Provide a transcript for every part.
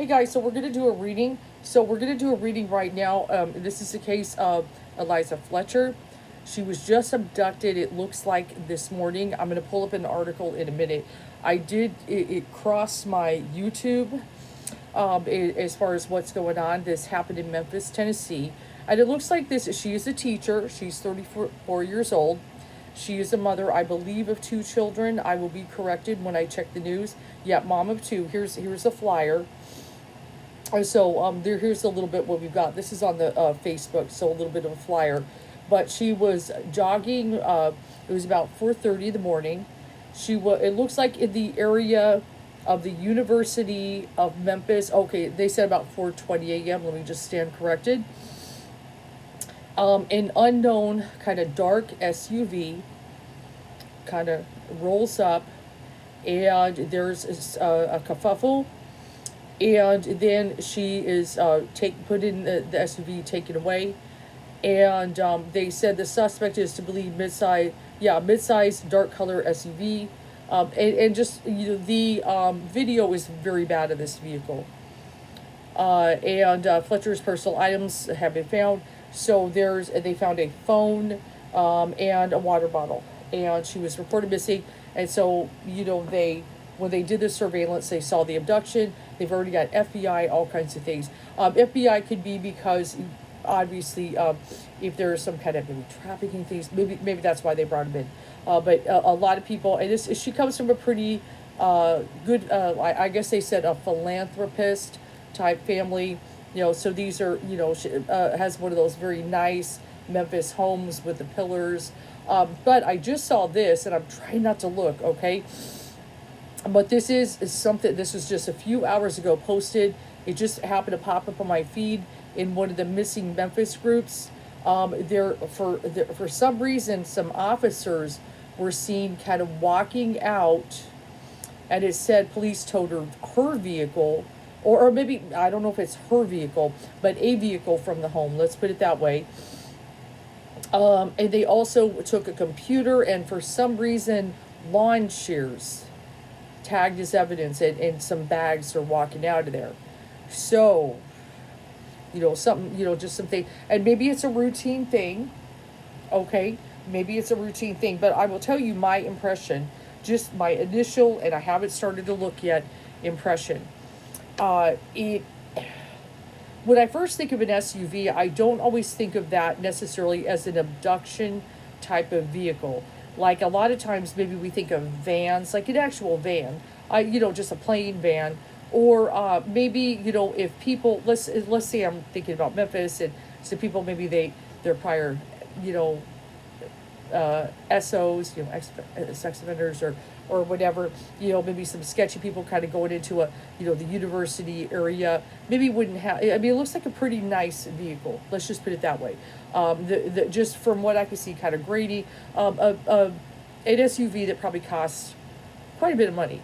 Hey guys, so we're going to do a reading. So we're going to do a reading right now. This is the case of Eliza Fletcher. She was just abducted, it looks like, this morning. I'm going to pull up an article in a minute. It crossed my YouTube as far as what's going on. This happened in Memphis, Tennessee. And it looks like this. She is a teacher. She's 34 years old. She is a mother, I believe, of two children. I will be corrected when I check the news. Yeah, mom of two. Here's a flyer. So here's a little bit what we've got. This is on the Facebook, so a little bit of a flyer. But she was jogging. It was about 4:30 in the morning. It looks like in the area of the University of Memphis. Okay, they said about 4:20 a.m. Let me just stand corrected. An unknown kind of dark SUV kind of rolls up, and there's a kerfuffle. And then she is put in the SUV, taken away, and they said the suspect is to believe mid-size dark color SUV, and just the video is very bad of this vehicle, and Fletcher's personal items have been found. So they found a phone and a water bottle, and she was reported missing, and so when they did the surveillance, they saw the abduction. They've already got FBI, all kinds of things. FBI could be because, obviously, if there's some kind of maybe trafficking things, maybe that's why they brought him in. But a lot of people, and she comes from a pretty good, I guess they said a philanthropist type family. So these are, she has one of those very nice Memphis homes with the pillars. But I just saw this, and I'm trying not to look, okay? But this is something, this was just a few hours ago posted. It just happened to pop up on my feed in one of the missing Memphis groups. For some reason, some officers were seen kind of walking out, and it said police towed her vehicle, or maybe, I don't know if it's her vehicle, but a vehicle from the home. Let's put it that way. And they also took a computer and, for some reason, lawn shears tagged as evidence, and some bags are walking out of there. So, something, just something, and maybe it's a routine thing, okay? Maybe it's a routine thing, but I will tell you my impression, just my initial, and I haven't started to look yet, impression. When I first think of an SUV, I don't always think of that necessarily as an abduction type of vehicle. Like a lot of times, maybe we think of vans, like an actual van, just a plain van, or maybe if people, let's say I'm thinking about Memphis, and so people maybe they're prior, SOs, sex offenders, or whatever, maybe some sketchy people kind of going into the university area, maybe wouldn't have, I mean, it looks like a pretty nice vehicle. Let's just put it that way. Just from what I can see, kind of grady, an SUV that probably costs quite a bit of money.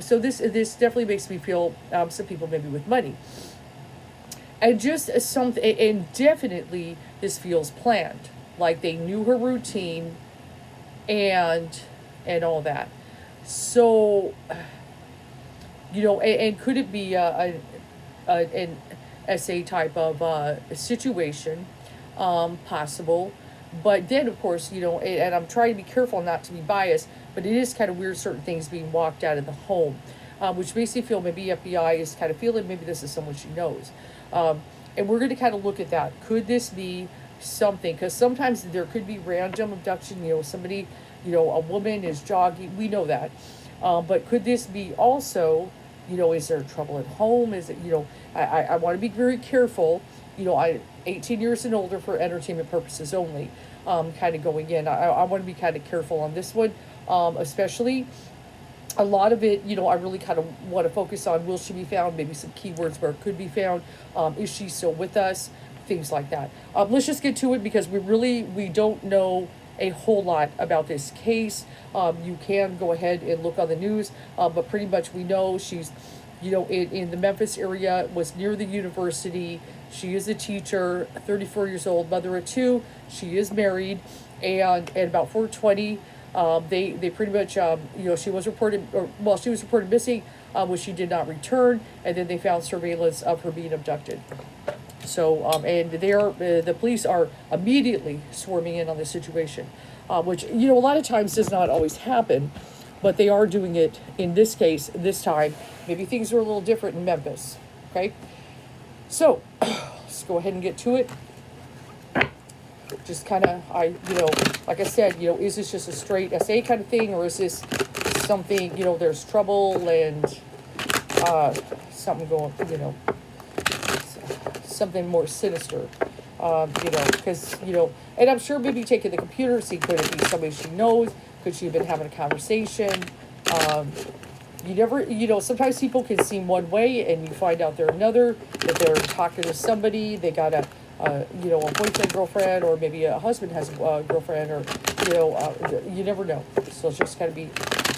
So this definitely makes me feel, some people maybe with money. And just something, and definitely this feels planned. Like they knew her routine and all that. So, and could it be an SA type of situation, possible? But then, of course, and I'm trying to be careful not to be biased, but it is kind of weird, certain things being walked out of the home, which makes me feel maybe FBI is kind of feeling maybe this is someone she knows. And we're going to kind of look at that. Could this be something? Because sometimes there could be random abduction, somebody, a woman is jogging, we know that. But could this be also, is there trouble at home? Is it, I want to be very careful, 18 years and older for entertainment purposes only, kind of going in. I want to be kind of careful on this one, especially. A lot of it, I really kind of want to focus on, will she be found? Maybe some keywords where it could be found. Is she still with us? Things like that. Let's just get to it, because we don't know a whole lot about this case. You can go ahead and look on the news, but pretty much we know she's, in the Memphis area, was near the university. She is a teacher, 34 years old, mother of two. She is married, and at about 4:20, They pretty much, she was reported, she was reported missing, which she did not return, and then they found surveillance of her being abducted. So, and the police are immediately swarming in on the situation, which, a lot of times does not always happen, but they are doing it in this case, this time. Maybe things are a little different in Memphis, okay? So, let's go ahead and get to it. Just kind of, like I said, is this just a straight SA kind of thing, or is this something, there's trouble and something going, something more sinister, because, and I'm sure maybe taking the computer, see, could it be somebody she knows? Could she have been having a conversation? You never, sometimes people can seem one way and you find out they're another, that they're talking to somebody, they got a boyfriend, girlfriend, or maybe a husband has a girlfriend, or, you never know. So it's just kind of be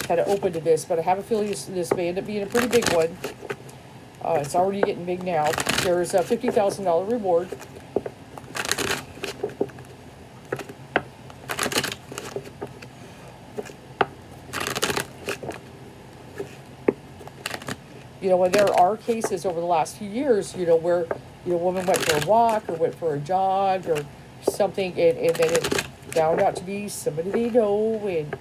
kind of open to this, but I have a feeling this may end up being a pretty big one. It's already getting big now. There's a $50,000 reward. And there are cases over the last few years, where, a woman went for a walk or went for a jog or something, and then it found out to be somebody they know, and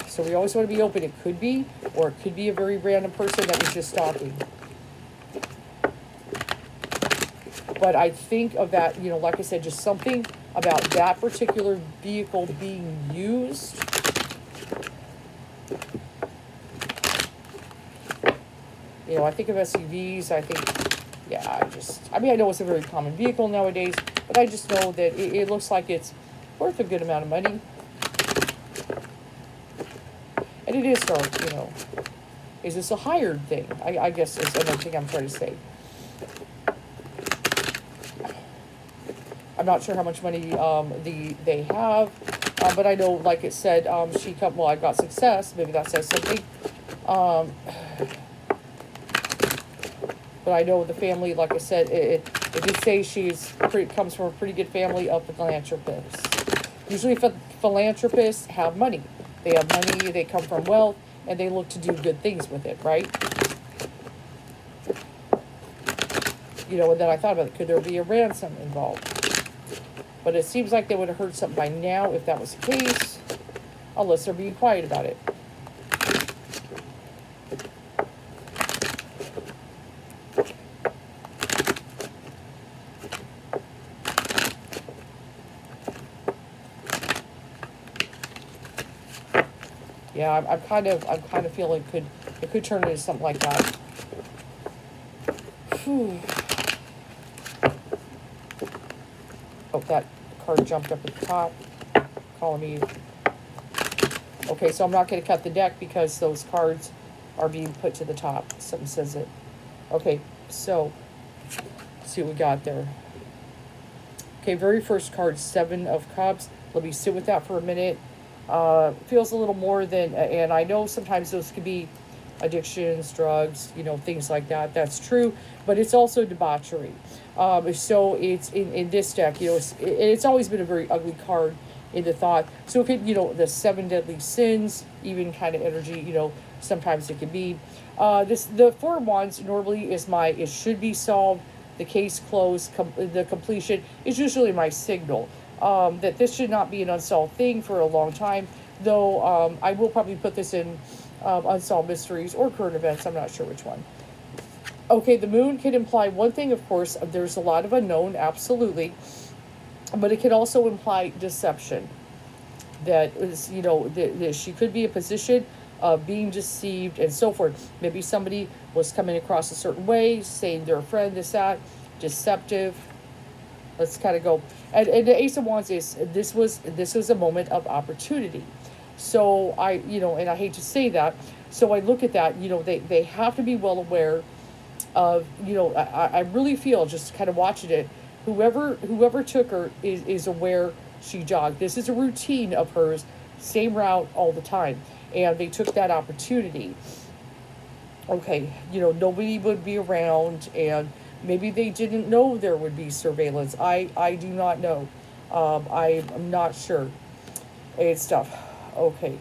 so we always want to be open. It could be, or it could be a very random person that was just stalking. But I think of that, like I said, just something about that particular vehicle being used. I think of SUVs, I know it's a very common vehicle nowadays, but I just know that it looks like it's worth a good amount of money. And it is dark, Is this a hired thing? I guess is another thing I'm trying to say. I'm not sure how much money they have, but I know, like it said, I got success. Maybe that says something. But I know the family, like I said, it did say comes from a pretty good family of philanthropists. Usually philanthropists have money. They have money, they come from wealth, and they look to do good things with it, right? And then I thought about it, could there be a ransom involved? But it seems like they would have heard something by now if that was the case, unless they're being quiet about it. Yeah, I'm kind of feeling it could turn into something like that. Whew. Oh, that card jumped up at the top, calling me. Okay, so I'm not going to cut the deck because those cards are being put to the top. Something says it. Okay, so let's see what we got there. Okay, very first card, 7 of Cups. Let me sit with that for a minute. Feels a little more than, and I know sometimes those could be addictions, drugs, things like that. That's true, but it's also debauchery. So it's in this deck, it's always been a very ugly card in the thought. So it could, the 7 deadly sins, even kind of energy, sometimes it could be. The 4 of Wands normally is it should be solved, the case closed, the completion is usually my signal. That this should not be an unsolved thing for a long time, though I will probably put this in unsolved mysteries or current events. I'm not sure which one. Okay, the moon can imply one thing, of course. There's a lot of unknown, absolutely, but it can also imply deception. That is, that she could be in a position of being deceived and so forth. Maybe somebody was coming across a certain way, saying they're a friend, this, that, deceptive. Let's kind of go. And the Ace of Wands is, this was a moment of opportunity. So and I hate to say that. So I look at that, they have to be well aware of, I really feel, just kind of watching it, whoever took her is aware she jogged. This is a routine of hers, same route all the time. And they took that opportunity. Okay, nobody would be around, and maybe they didn't know there would be surveillance. I do not know. I'm not sure. It's tough. Okay.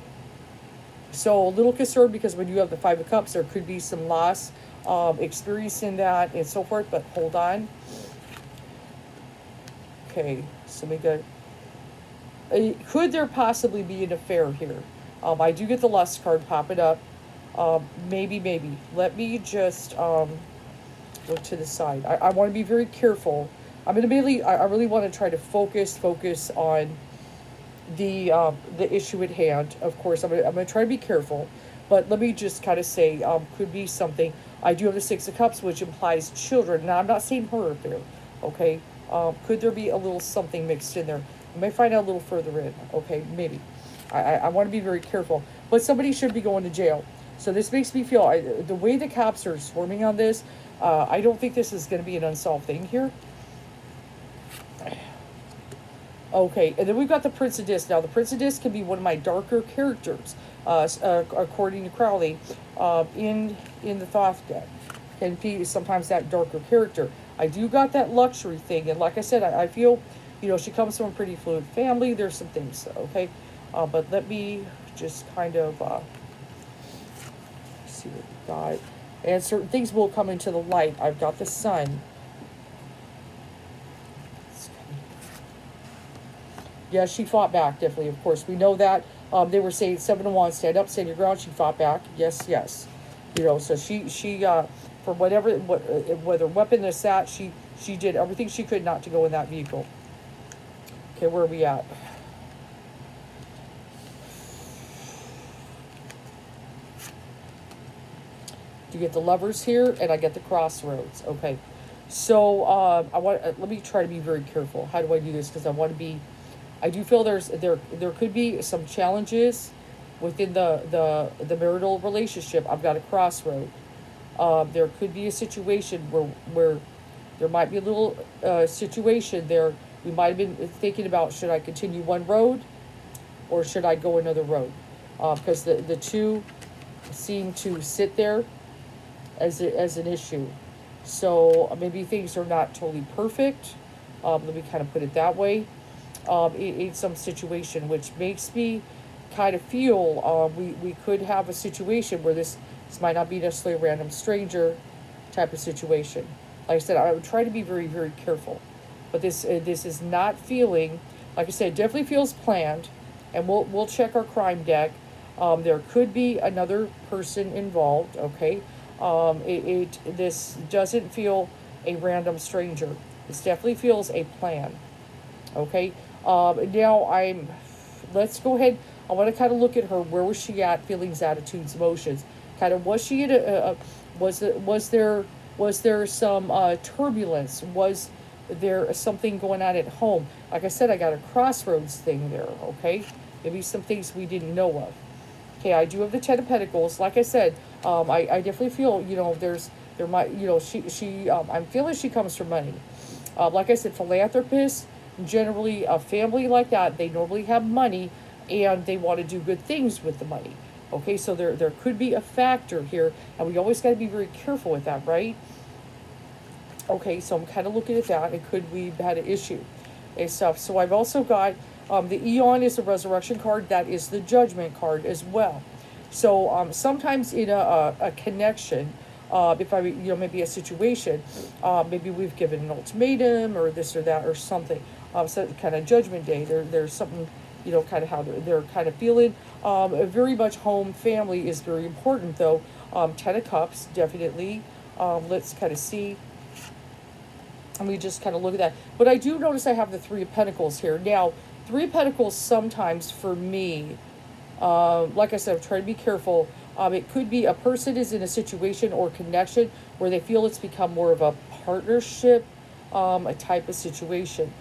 So a little concerned because when you have the Five of Cups, there could be some loss, experiencing that and so forth. But hold on. Okay, so we got. Could there possibly be an affair here? I do get the lust card popping up. Maybe, maybe. Let me just look to the side. I want to be very careful. I'm gonna really, I really want to try to focus on the issue at hand. Of course, I'm gonna try to be careful, but let me just kind of say, could be something. I do have the Six of Cups, which implies children. Now, I'm not saying her affair, okay? Could there be a little something mixed in there? I may find out a little further in, okay? Maybe. I want to be very careful, but somebody should be going to jail. So this makes me feel, the way the cops are swarming on this, I don't think this is going to be an unsolved thing here. Okay, and then we've got the Prince of Discs. Now, the Prince of Discs can be one of my darker characters, according to Crowley, in the Thoth deck. Can be sometimes that darker character. I do got that luxury thing, and like I said, I feel, she comes from a pretty fluid family. There's some things, okay? But let me just kind of see what we got. And certain things will come into the light. I've got the Sun. Yeah, she fought back, definitely, of course. We know that. They were saying 7 to 1, stand up, stand your ground. She fought back. Yes, yes. So she for whatever, whether weapon is that, she did everything she could not to go in that vehicle. Okay, where are we at? You get the Lovers here, and I get the Crossroads. Okay. So, let me try to be very careful. How do I do this? Because I want to be... I do feel there could be some challenges within the marital relationship. I've got a crossroad. There could be a situation where there might be a little situation there. We might have been thinking about, should I continue one road or should I go another road? Because the two seem to sit there as an issue. So maybe things are not totally perfect. Let me kind of put it that way. In some situation, which makes me kind of feel we could have a situation where this might not be necessarily a random stranger type of situation. Like I said, I would try to be very, very careful. But this is not feeling, like I said, it definitely feels planned. And we'll check our crime deck. There could be another person involved, okay? This doesn't feel a random stranger. This definitely feels a plan, okay? Now let's go ahead. I want to kind of look at her. Where was she at? Feelings, attitudes, emotions. Kind of, was she at was there some turbulence? Was there something going on at home? Like I said, I got a crossroads thing there, okay? Maybe some things we didn't know of. Okay, I do have the Ten of Pentacles. Like I said, I definitely feel, there might, I'm feeling she comes from money. Like I said, philanthropist. Generally, a family like that, they normally have money and they want to do good things with the money. Okay, so there could be a factor here, and we always got to be very careful with that, right? Okay, so I'm kind of looking at that, and could we have had an issue and stuff. So I've also got the Eon is the Resurrection card. That is the Judgment card as well. So sometimes in a connection, if maybe a situation, maybe we've given an ultimatum or this or that or something. So kind of Judgment Day, there's something, kind of how they're kind of feeling. Very much home, family is very important though. Ten of Cups, definitely. Let's kind of see. And we just kind of look at that. But I do notice I have the Three of Pentacles here. Now, Three of Pentacles sometimes for me, like I said, I'm trying to be careful. It could be a person is in a situation or connection where they feel it's become more of a partnership, a type of situation.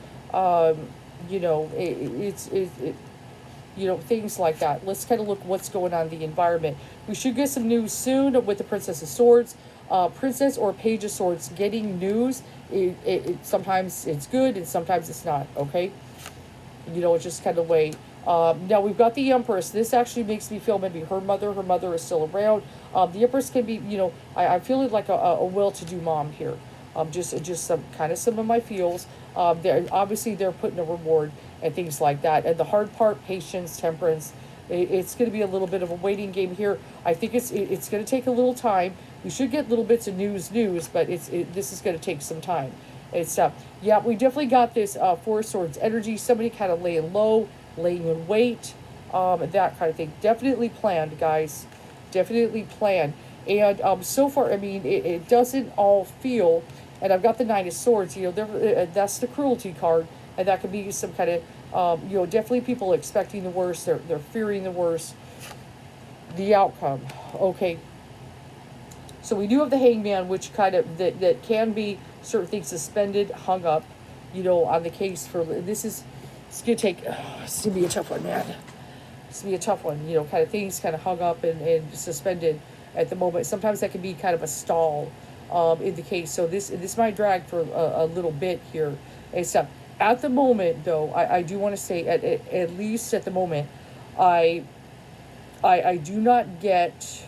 Things like that. Let's kind of look what's going on in the environment. We should get some news soon with the Princess of Swords. Princess or Page of Swords, getting news, sometimes it's good and sometimes it's not, okay? It's just kind of way. Now we've got the Empress. This actually makes me feel maybe her mother is still around. The Empress can be, I feel it like a well-to-do mom here. Just some of my feels. Obviously they're putting a reward and things like that. And the hard part, patience, temperance, It's going to be a little bit of a waiting game here. I think it's going to take a little time. We should get little bits of news, but this is going to take some time. It's yeah, we definitely got this Four of Swords energy. Somebody kind of laying low, laying in wait, that kind of thing. Definitely planned, guys. Definitely planned. And so far, I mean, it doesn't all feel. And I've got the Nine of Swords. You know, that's the cruelty card, and that could be some kind of, you know, definitely people expecting the worst. They're fearing the worst. The outcome. Okay. So we do have the Hangman, which kind of that can be certain things suspended, hung up, you know, on the case for this is. It's gonna take. It's gonna be a tough one, man. It's gonna be a tough one. You know, kind of things kind of hung up and suspended at the moment. Sometimes that can be kind of a stall in the case. So this might drag for a little bit here and stuff. At the moment, though, I do want to say at least at the moment, I do not get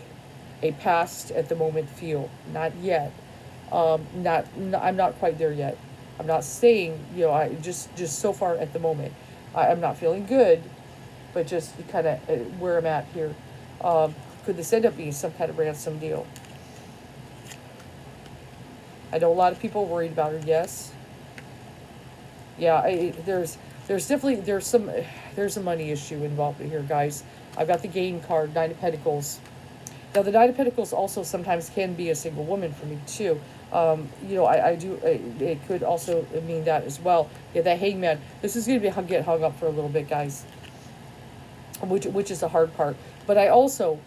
a past at the moment feel. Not yet. I'm not quite there yet. I'm not saying, you know, I just so far at the moment, I'm not feeling good, but just kind of where I'm at here. Could this end up being some kind of ransom deal? I know a lot of people worried about her. Yes. Yeah, there's definitely there's a money issue involved here, guys. I've got the Gain card, Nine of Pentacles. Now the Nine of Pentacles also sometimes can be a single woman for me too. You know, I do. It could also mean that as well. Yeah, that Hangman. This is going to be get hung up for a little bit, guys. Which is the hard part. But I also,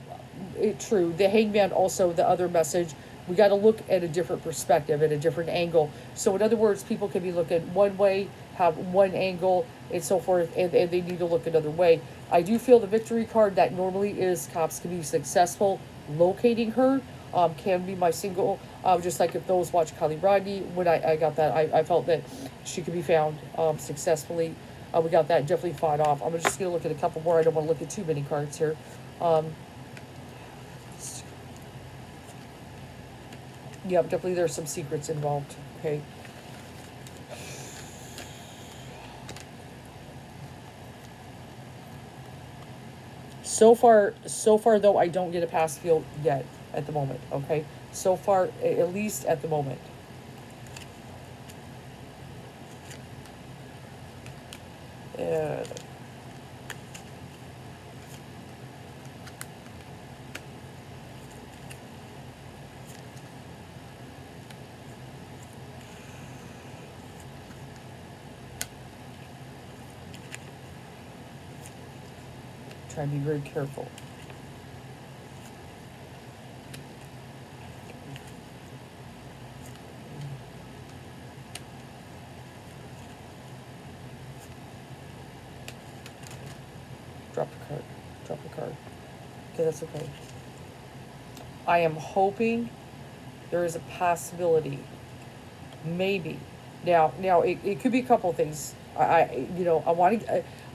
true. The Hangman also the other message. We got to look at a different perspective, at a different angle. So in other words, people can be looking one way, have one angle, and so forth, and they need to look another way. I do feel the Victory card that normally is cops can be successful locating her. Can be my single, just like if those watch Kali Rodney, when I got that, I felt that she could be found successfully. We got that definitely fought off. I'm just going to look at a couple more. I don't want to look at too many cards here. Yeah, definitely there's some secrets involved. Okay. So far though, I don't get a pass feel yet at the moment. Okay. So far, at least at the moment. Try and be very careful. Drop the card. Drop the card. Okay, that's okay. I am hoping there is a possibility. Maybe. Now it could be a couple things. You know,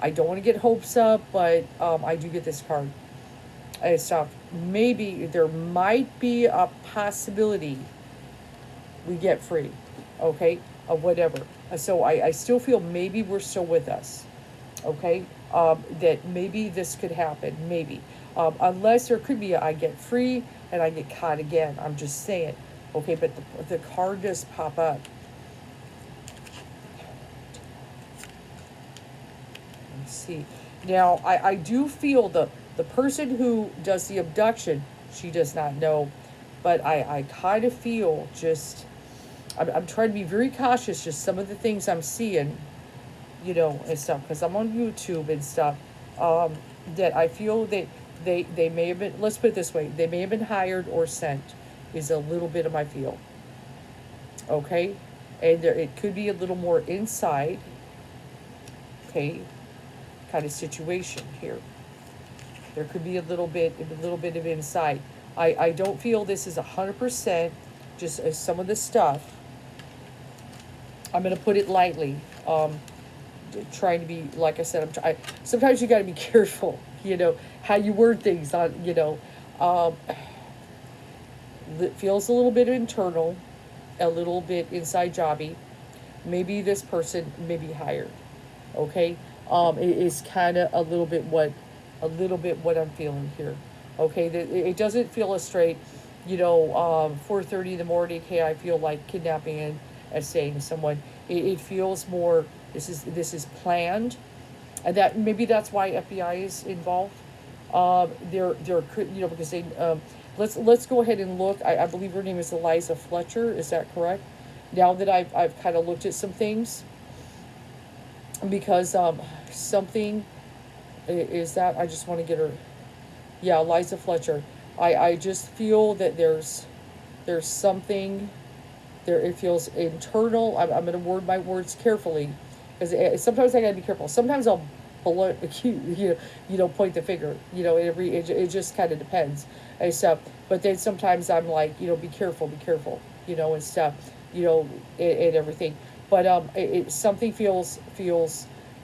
I don't want to get hopes up, but I do get this card. So maybe there might be a possibility we get free, okay, of whatever. So I still feel maybe we're still with us, okay, that maybe this could happen, maybe. Unless there could be I get free and I get caught again. I'm just saying, okay, but the card does pop up. See, now I do feel the person who does the abduction, she does not know, but I kind of feel just I'm trying to be very cautious, just some of the things I'm seeing, you know, and stuff, because I'm on YouTube and stuff, that I feel that they may have been, let's put it this way, they may have been hired or sent, is a little bit of my feel. Okay, and it could be a little more inside, okay, kind of situation here. There could be a little bit of insight. I don't feel this is 100%, just some of the stuff. I'm going to put it lightly. Trying to be, like I said, sometimes you got to be careful, you know, how you word things on, you know. It feels a little bit internal, a little bit inside jobby. Maybe this person may be hired, okay? It is kind of a little bit what a little bit what I'm feeling here. Okay, it doesn't feel as straight. 4:30 in the morning. Hey, I feel like kidnapping and saying to someone. It feels more. This is planned, and that maybe that's why FBI is involved. They're because they let's go ahead and look. I believe her name is Eliza Fletcher. Is that correct? Now that I've kind of looked at some things, because something is that I just want to get her. Yeah, Eliza Fletcher. I just feel that there's something there. It feels internal. I'm going to word my words carefully, because sometimes I got to be careful. Sometimes I'll point the finger. It just kind of depends and stuff. But then sometimes I'm like, be careful, and stuff, and everything. But something feels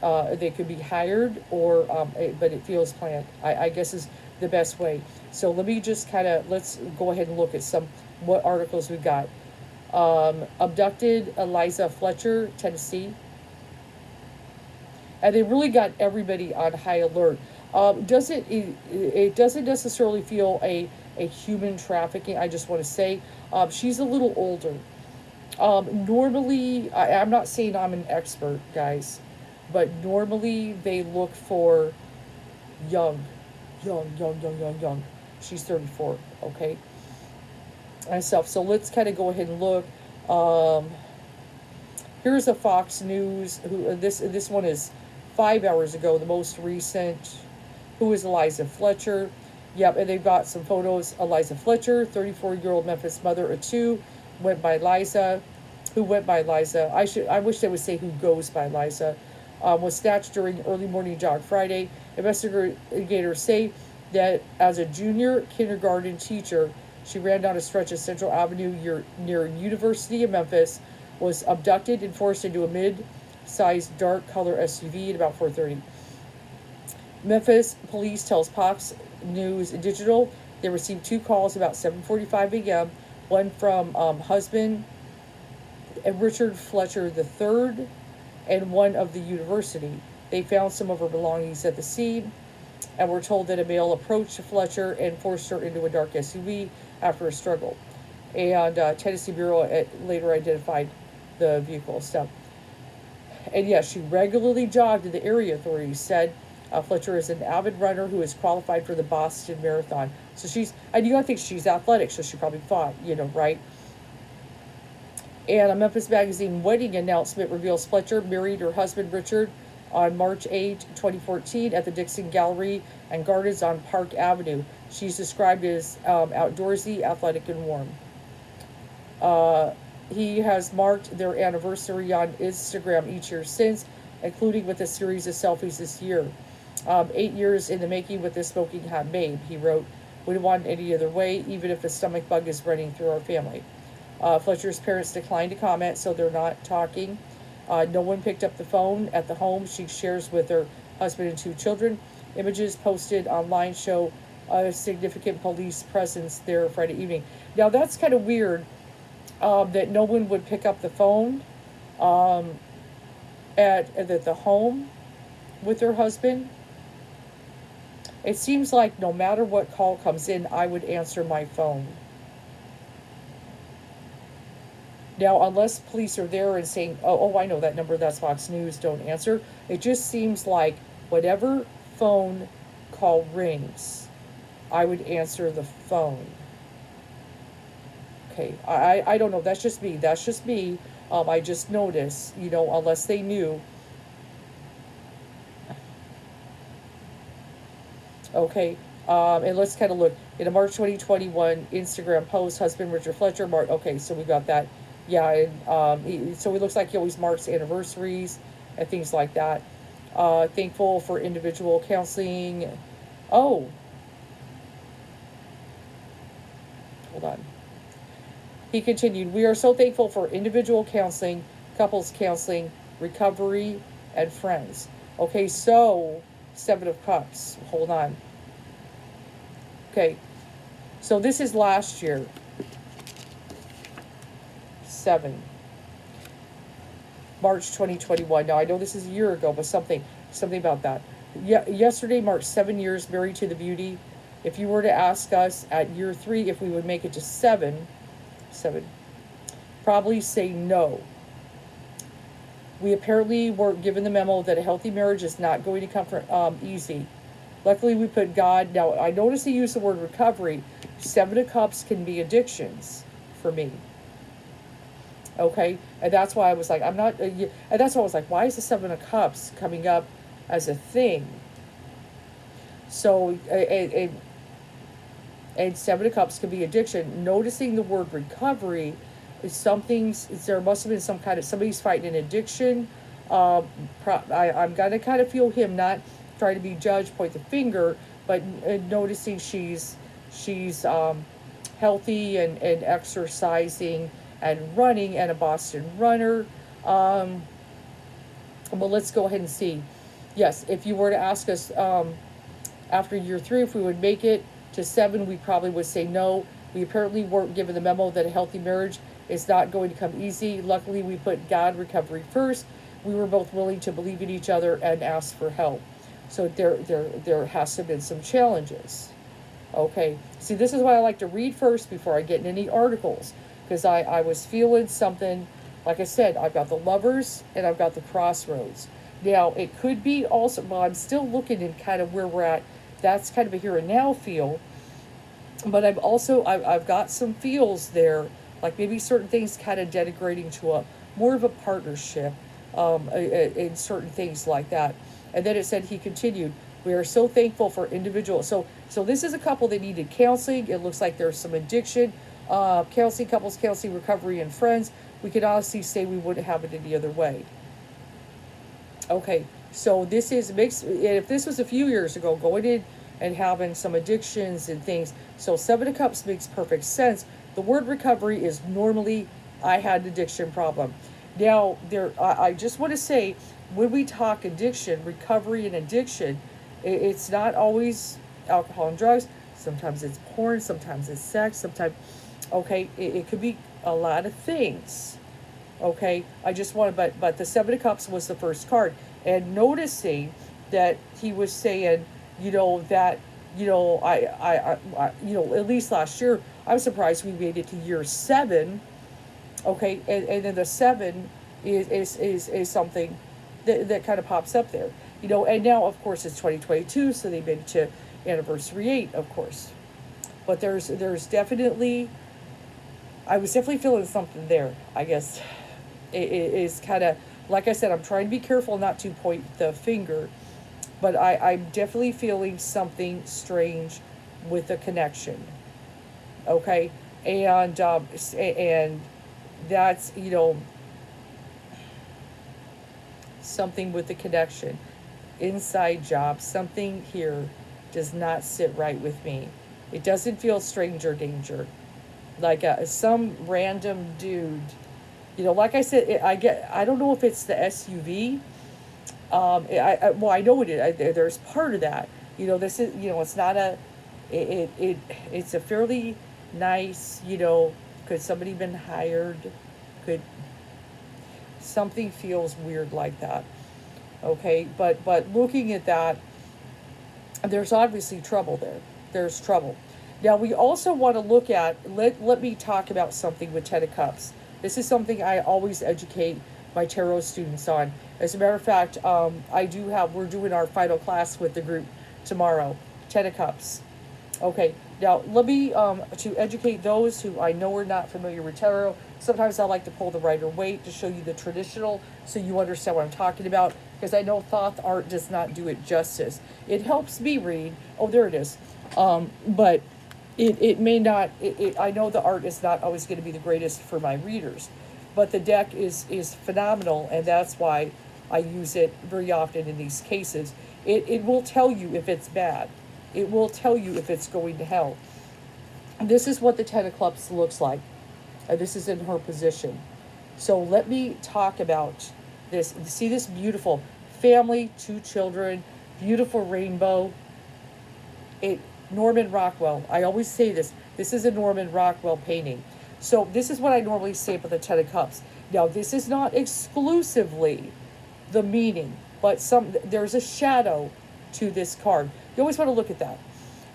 they could be hired, or but it feels planned. I guess is the best way. So let me just let's go ahead and look at what articles we got. Abducted, Eliza Fletcher, Tennessee. And they really got everybody on high alert. It doesn't necessarily feel a human trafficking. I just want to say, she's a little older. Normally, I'm not saying I'm an expert, guys, but normally they look for young. She's 34, okay? And stuff. So let's kind of go ahead and look. Here's a Fox News. This one is 5 hours ago, the most recent. Who is Eliza Fletcher? Yep, and they've got some photos. Eliza Fletcher, 34-year-old Memphis mother of two, went by Liza. Who went by Liza? I wish they would say who goes by Liza. Was snatched during early morning jog Friday. Investigators say that as a junior kindergarten teacher, she ran down a stretch of Central Avenue near University of Memphis, was abducted and forced into a mid-sized dark color SUV at about 4:30. Memphis police tells Fox News Digital they received two calls about 7:45 a.m., one from husband Richard Fletcher III and one of the university. They found some of her belongings at the scene and were told that a male approached Fletcher and forced her into a dark SUV after a struggle. And Tennessee Bureau later identified the vehicle stuff. And yes, she regularly jogged in the area, authorities said. Fletcher is an avid runner who is qualified for the Boston Marathon. So and you gotta think she's athletic, so she probably fought, right? And a Memphis Magazine wedding announcement reveals Fletcher married her husband Richard on March 8, 2014 at the Dixon Gallery and Gardens on Park Avenue. She's described as outdoorsy, athletic, and warm. He has marked their anniversary on Instagram each year since, including with a series of selfies this year. 8 years in the making with this smoking hot babe, he wrote. Wouldn't want it any other way, even if a stomach bug is running through our family. Fletcher's parents declined to comment, so they're not talking. No one picked up the phone at the home she shares with her husband and two children. Images posted online show a significant police presence there Friday evening. Now, that's kind of weird that no one would pick up the phone at the home with her husband. It seems like no matter what call comes in, I would answer my phone. Now, unless police are there and saying, oh, I know that number, that's Fox News, don't answer. It just seems like whatever phone call rings, I would answer the phone. Okay, I don't know, that's just me. I just noticed, unless they knew. Okay, and let's kind of look. In a March 2021 Instagram post, husband Richard Fletcher, okay, so we got that. Yeah, and so it looks like he always marks anniversaries and things like that. Thankful for individual counseling. Oh. Hold on. He continued, we are so thankful for individual counseling, couples counseling, recovery, and friends. Okay, so, Seven of Cups. Hold on. Okay, so this is last year. 7. March 2021. Now, I know this is a year ago, but something about that. yesterday marked 7 years married to the beauty. If you were to ask us at year 3 if we would make it to seven, probably say no. We apparently were given the memo that a healthy marriage is not going to come easy. Luckily, we put God. Now, I noticed he used the word recovery. 7 of Cups can be addictions for me. Okay, and that's why I was like, I'm not. And that's why I was like, why is the 7 of Cups coming up as a thing? So, and 7 of Cups can be addiction. Noticing the word recovery is something. There must have been some kind of somebody's fighting an addiction. I'm gonna kind of feel him, not try to be judged, point the finger, but noticing she's healthy and exercising and running and a Boston runner. Well, let's go ahead and see. Yes, if you were to ask us after year 3 if we would make it to 7, we probably would say no. We apparently weren't given the memo that a healthy marriage is not going to come easy. Luckily, we put God recovery first. We were both willing to believe in each other and ask for help. So there has to have been some challenges. Okay, see, this is why I like to read first before I get in any articles, because I was feeling something. Like I said, I've got the Lovers and I've got the Crossroads. Now, it could be also, well, I'm still looking at kind of where we're at. That's kind of a here and now feel. But I've got some feels there, like maybe certain things kind of denigrating to a more of a partnership in certain things like that. And then it said, he continued, we are so thankful for individuals. So this is a couple that needed counseling. It looks like there's some addiction, counseling, couples counseling, recovery, and friends. We could honestly say we wouldn't have it any other way. Okay, so this makes, if this was a few years ago, going in and having some addictions and things. So 7 of Cups makes perfect sense. The word recovery is normally, I had an addiction problem. Now, I just want to say, when we talk addiction, recovery and addiction, it's not always alcohol and drugs. Sometimes it's porn, sometimes it's sex, sometimes, okay, it could be a lot of things. Okay, I just want to, but the 7 of Cups was the first card. And noticing that he was saying, that, I at least last year, I was surprised we made it to year 7. Okay, and then the 7 is something that kind of pops up there, and now of course it's 2022, so they made it to anniversary 8, of course. But there's definitely, I was definitely feeling something there. I guess it is kind of, like I said, I'm trying to be careful not to point the finger, but I'm definitely feeling something strange with the connection. Okay, and that's, something with the connection. Inside job, something here does not sit right with me. It doesn't feel stranger danger. Like some random dude, like I said, I don't know if it's the SUV. I know it is. There's part of that. This is, it's not it's a fairly nice, could somebody been hired? Could something feels weird like that? Okay, but looking at that, there's obviously trouble there. There's trouble. Now we also want to look at, let me talk about something with 10 of Cups. This is something I always educate my tarot students on. As a matter of fact, we're doing our final class with the group tomorrow, 10 of Cups. Okay, now let me, to educate those who I know are not familiar with tarot, sometimes I like to pull the Rider-Waite to show you the traditional, so you understand what I'm talking about, because I know Thoth art does not do it justice. It helps me read, oh, there it is, but it may not, I know the art is not always going to be the greatest for my readers, but the deck is phenomenal, and that's why I use it very often in these cases. It will tell you if it's bad. It will tell you if it's going to hell. This is what the 10 of Cups looks like. This is in her position. So let me talk about this. See this beautiful family, 2 children, beautiful rainbow. Norman Rockwell. I always say this. This is a Norman Rockwell painting. So this is what I normally say about the 10 of Cups. Now, this is not exclusively the meaning, but there's a shadow to this card. You always want to look at that.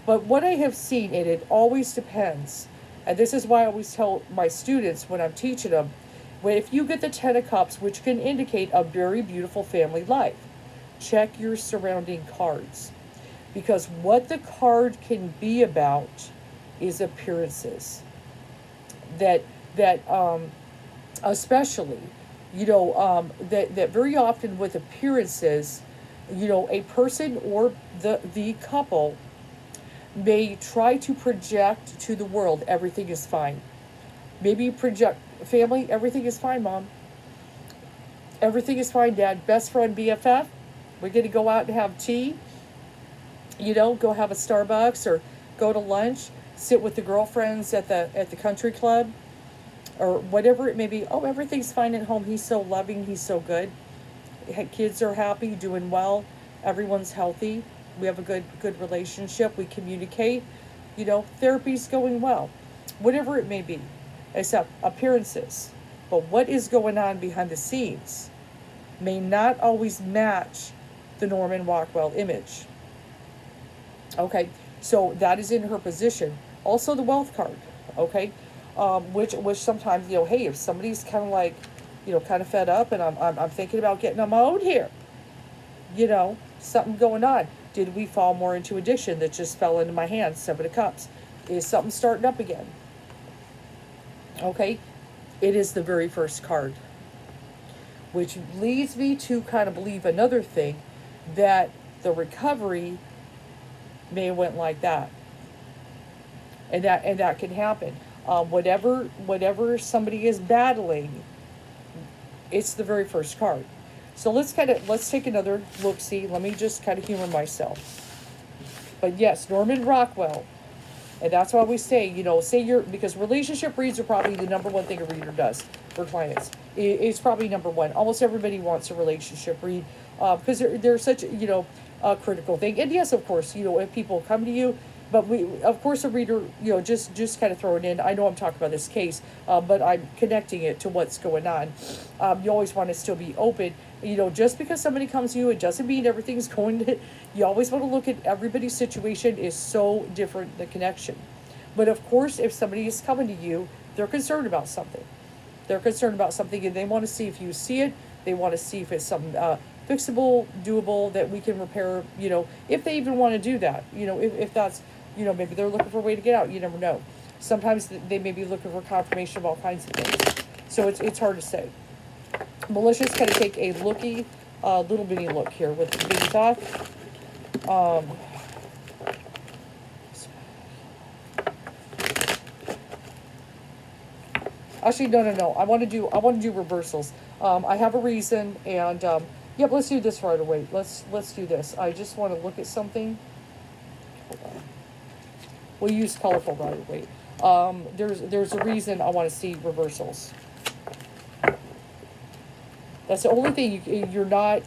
But what I have seen, and it always depends, and this is why I always tell my students when I'm teaching them, if you get the Ten of Cups, which can indicate a very beautiful family life, check your surrounding cards. Because what the card can be about is appearances. That especially, that very often with appearances, a person or the couple may try to project to the world everything is fine. Maybe project, family, everything is fine, Mom. Everything is fine, Dad. Best friend, BFF. We're going to go out and have tea. Go have a Starbucks or go to lunch. Sit with the girlfriends at the country club. Or whatever it may be. Oh, everything's fine at home. He's so loving. He's so good. Kids are happy, doing well. Everyone's healthy. We have a good relationship. We communicate. Therapy's going well. Whatever it may be. Except appearances. But what is going on behind the scenes may not always match the Norman Rockwell image. Okay, so that is in her position. Also the wealth card, okay, which sometimes, hey, if somebody's kind of like, kind of fed up and I'm thinking about getting on my own here, something going on. Did we fall more into addiction that just fell into my hands? Seven of Cups. Is something starting up again? Okay, it is the very first card, which leads me to kind of believe another thing, that the recovery may have went like that, and that can happen. Whatever somebody is battling, it's the very first card. So let's take another look. See, let me just kind of humor myself. But yes, Norman Rockwell, and that's why we say, because relationship reads are probably the number one thing a reader does for clients. It's probably number one. Almost everybody wants a relationship read, because they're such a critical thing. And yes, of course, if people come to you, but of course, a reader, just kind of throw it in. I know I'm talking about this case, but I'm connecting it to what's going on. You always want to still be open. Just because somebody comes to you, it doesn't mean everything's going to. You always want to look at everybody's situation is so different, the connection. But of course, if somebody is coming to you, they're concerned about something. They're concerned about something, and they want to see if you see it. They want to see if it's something fixable, doable, that we can repair. If they even want to do that. If that's. Maybe they're looking for a way to get out. You never know. Sometimes they may be looking for confirmation of all kinds of things. So it's hard to say. But let's just kind of take a little bitty look here with the being off. Actually, no. I want to do reversals. I have a reason, and yep. Let's do this right away. Let's do this. I just want to look at something. Hold on. We'll use colorful right away. There's a reason I want to see reversals. That's the only thing you're not.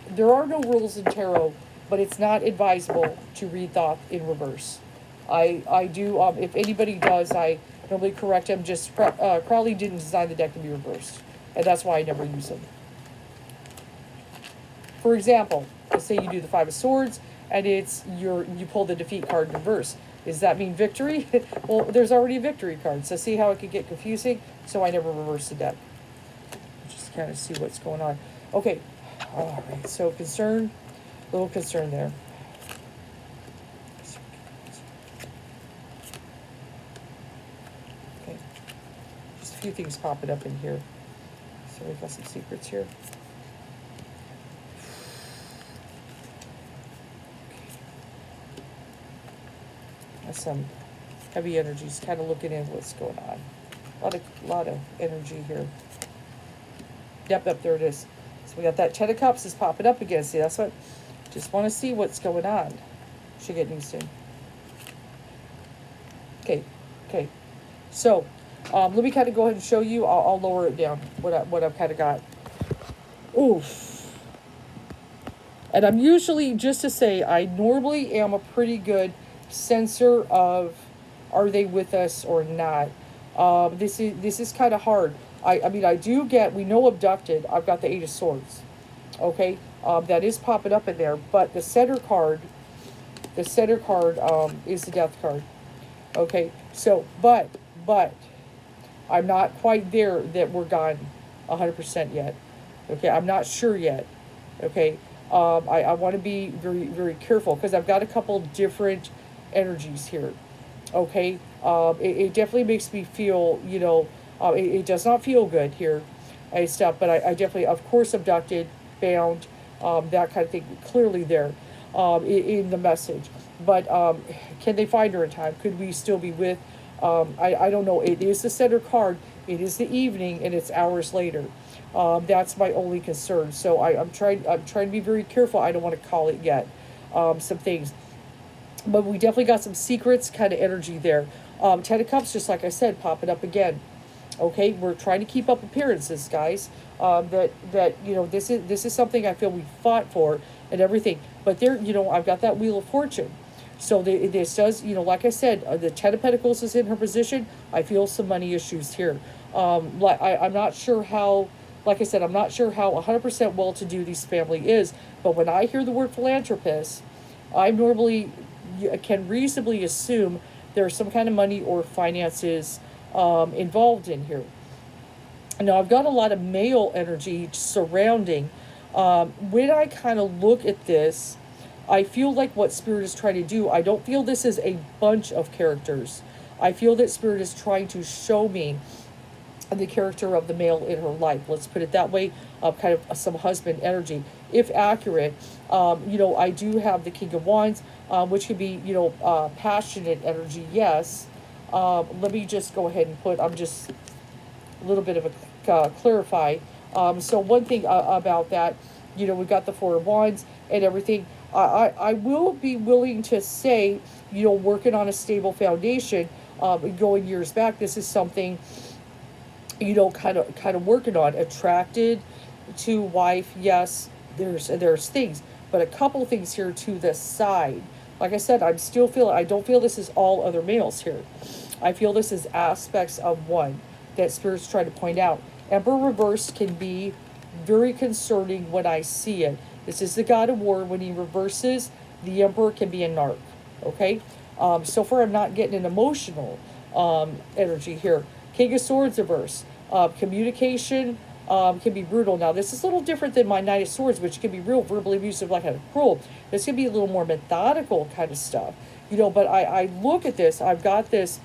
There are no rules in tarot, but it's not advisable to read Thoth in reverse. I do. If anybody does, I normally correct them. Just Crowley didn't design the deck to be reversed, and that's why I never use them. For example, let's say you do the Five of Swords, and you pull the defeat card in reverse. Does that mean victory? Well, there's already a victory card, so see how it could get confusing? So I never reverse the deck. Just kind of see what's going on. Okay, all right, so little concern there. Okay, just a few things popping up in here. So we've got some secrets here. Some heavy energies, kind of looking at what's going on. A lot of energy here. Yep, there it is. So we got that Ten of Cups is popping up again. See, that's what. Just want to see what's going on. Should get news soon. Okay. So, let me kind of go ahead and show you. I'll lower it down. What I've kind of got. Oof. And I'm usually, just to say, I normally am a pretty good sensor of, are they with us or not? This is kind of hard. I mean, I do get, we know Abducted. I've got the Eight of Swords. Okay, that is popping up in there, but the center card is the death card. Okay, so but I'm not quite there that we're gone 100% yet. Okay, I'm not sure yet. Okay, I want to be very, very careful because I've got a couple different energies here. Okay, it definitely makes me feel, it does not feel good here and stuff, but I definitely, of course, abducted, bound, that kind of thing, clearly there in the message. But can they find her in time? Could we still be with? I don't know. It is the center card. It is the evening, and it's hours later. That's my only concern. So I'm trying to be very careful. I don't want to call it yet. Some things, but we definitely got some secrets kind of energy there. Ten of Cups, just like I said, popping up again. Okay, we're trying to keep up appearances, guys. That this is something I feel we fought for and everything. But there, I've got that Wheel of Fortune. So this does, like I said, the Ten of Pentacles is in her position. I feel some money issues here. I'm not sure how, like I said, I'm not sure how 100% well-to-do this family is. But when I hear the word philanthropist, I normally can reasonably assume there's some kind of money or finances involved in here. Now, I've got a lot of male energy surrounding. When I kind of look at this, I feel like what Spirit is trying to do, I don't feel this is a bunch of characters. I feel that Spirit is trying to show me the character of the male in her life. Let's put it that way. Kind of some husband energy. If accurate, I do have the King of Wands, which could be, passionate energy, yes. Let me just go ahead and I'm just a little bit of a clarify. So one thing about that, we've got the Four of Wands and everything. I will be willing to say, working on a stable foundation, going years back, this is something, kind of working on. Attracted to wife, yes, there's things, but a couple things here to the side. Like I said, I don't feel this is all other males here. I feel this is aspects of one that Spirit's trying to point out. Emperor reversed can be very concerning when I see it. This is the God of War. When he reverses, the Emperor can be a narc. Okay? So far, I'm not getting an emotional energy here. King of Swords reverse. Communication can be brutal. Now, this is a little different than my Knight of Swords, which can be real verbally abusive, like kind of cruel. This can be a little more methodical kind of stuff. But I look at this. I've got this.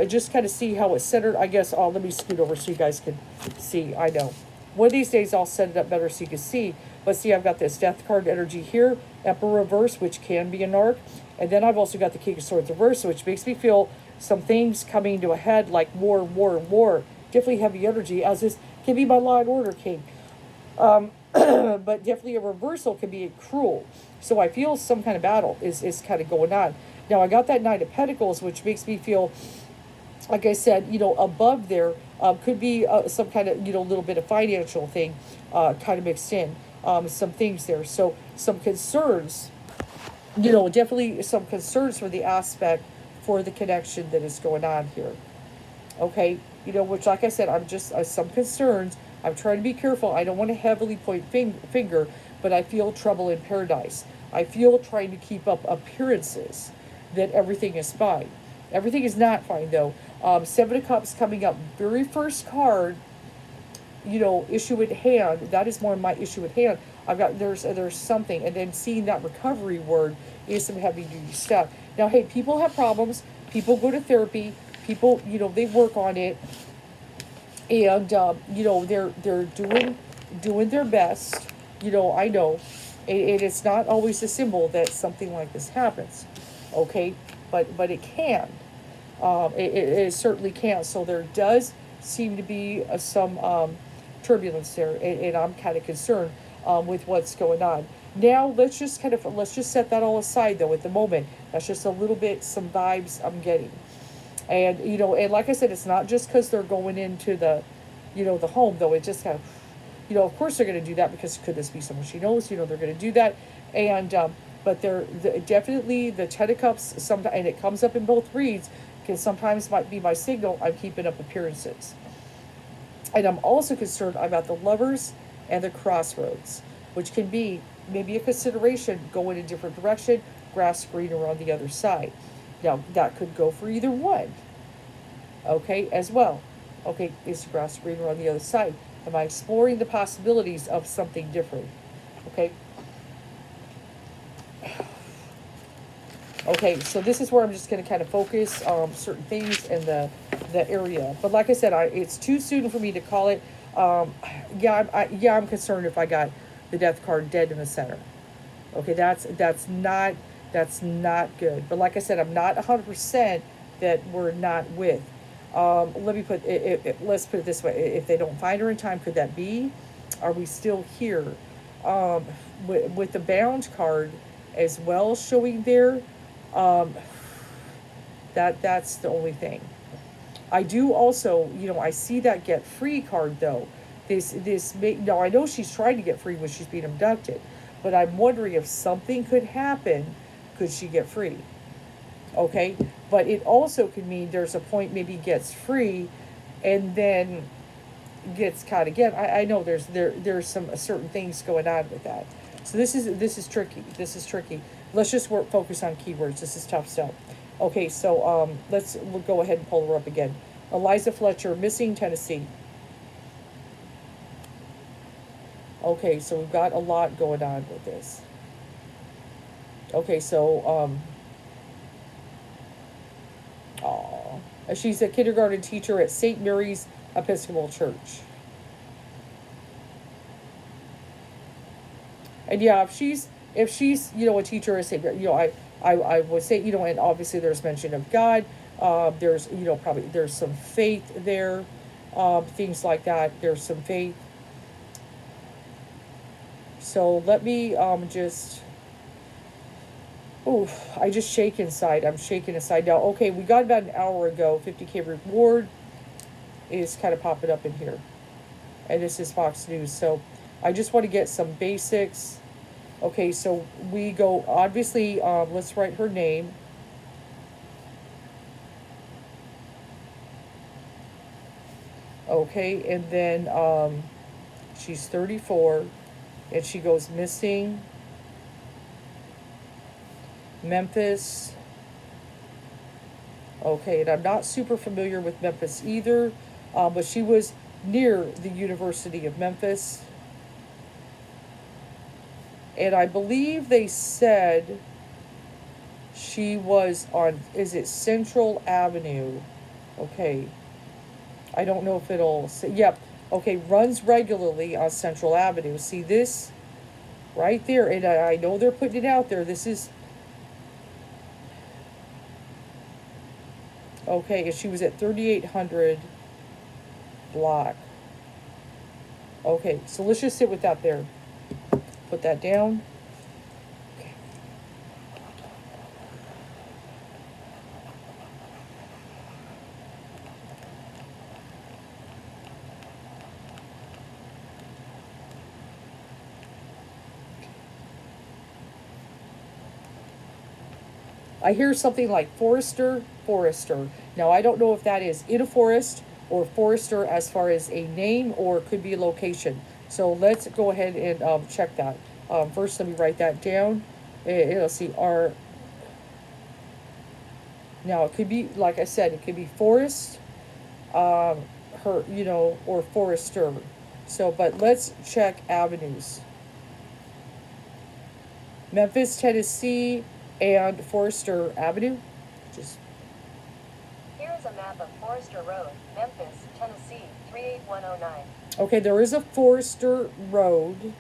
Just kind of see how it's centered. I guess, let me scoot over so you guys can see. I know. One of these days, I'll set it up better so you can see. But see, I've got this Death card energy here. Emperor reverse, which can be a narc. And then I've also got the King of Swords reverse, which makes me feel some things coming to a head, like war, war, war. Definitely heavy energy, as this can be my Law and Order King. But definitely a reversal can be cruel. So I feel some kind of battle is kind of going on. Now, I got that Knight of Pentacles, which makes me feel, like I said, above there could be some kind of, little bit of financial thing kind of mixed in. Some things there. So some concerns, definitely some concerns for the aspect for the connection that is going on here. Okay, which, like I said, I'm just some concerns. I'm trying to be careful. I don't want to heavily point finger, but I feel trouble in paradise. I feel trying to keep up appearances that everything is fine. Everything is not fine, though. Seven of Cups coming up. Very first card, issue at hand. That is more my issue at hand. I've got, there's something. And then seeing that recovery word is some heavy duty stuff. Now, hey, people have problems. People go to therapy. People, they work on it. And, they're doing their best. I know. And it's not always a symbol that something like this happens. Okay? But it can. It certainly can. So there does seem to be some turbulence there, and I'm kind of concerned with what's going on. Now let's just set that all aside, though. At the moment, that's just a little bit some vibes I'm getting, and and like I said, it's not just because they're going into the the home, though. It just kind of of course they're going to do that, because could this be someone she knows? They're going to do that, and but they're definitely the Ten of Cups. Sometimes, and it comes up in both reads, because sometimes might be my signal I'm keeping up appearances. And I'm also concerned about the Lovers and the Crossroads. which can be maybe a consideration, go in a different direction, grass greener on the other side. Now, that could go for either one, okay, as well. Okay, is the grass greener on the other side? Am I exploring the possibilities of something different? Okay. Okay, so this is where I'm just going to kind of focus certain things in the area. But like I said, it's too soon for me to call it. I'm concerned if I got the death card dead in the center. Okay, that's not good. But like I said, I'm not 100% that we're not with. Let me put let's put it this way: if they don't find her in time, could that be? Are we still here? With the bound card as well showing there. That's the only thing. I do also, I see that get free card though. Now I know she's trying to get free when she's being abducted, but I'm wondering if something could happen, could she get free? Okay, but it also could mean there's a point maybe gets free, and then gets caught again. I know there's some certain things going on with that. So this is tricky. This is tricky. Let's just focus on keywords. This is tough stuff. Okay, so we'll go ahead and pull her up again. Eliza Fletcher, missing Tennessee. Okay, so we've got a lot going on with this. Okay, so she's a kindergarten teacher at St. Mary's Episcopal Church. And yeah, if she's a teacher at St. I would say, and obviously there's mention of God. There's probably there's some faith there, things like that. There's some faith. So let me I just shake inside. I'm shaking inside now. Okay, we got about an hour ago. 50K reward is kind of popping up in here, and this is Fox News. So I just want to get some basics. Okay, so we go, obviously, let's write her name. Okay, and then she's 34, and she goes missing. Memphis. Okay, and I'm not super familiar with Memphis either, but she was near the University of Memphis. And I believe they said she was on, is it Central Avenue? Okay. I don't know if it'll say, yep. Okay, runs regularly on Central Avenue. See this right there? And I know they're putting it out there. This is, okay, and she was at 3800 block. Okay, so let's just sit with that there. Put that down. Okay. I hear something like forester. Now, I don't know if that is in a forest or forester as far as a name, or it could be a location. So let's go ahead and check that. First, let me write that down. Let's see, now it could be, like I said, it could be forest, or forester. So, but let's check avenues. Memphis, Tennessee, and Forester Avenue. Here is a map of Forester Road, Memphis, Tennessee, 38109. Okay, there is a Forester Road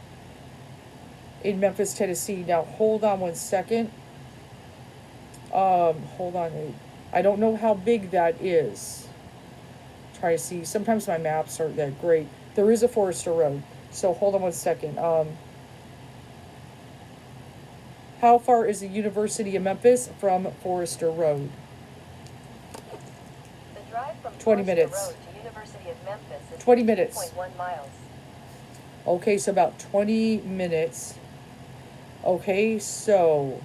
in Memphis, Tennessee. Now, hold on one second. Hold on. I don't know how big that is. Try to see. Sometimes my maps aren't that great. There is a Forester Road. So, hold on one second. How far is the University of Memphis from Forester Road? The drive from 20 Forester minutes. Road to University of Memphis is 20 minutes. 2.1 miles. Okay, so about 20 minutes. Okay, so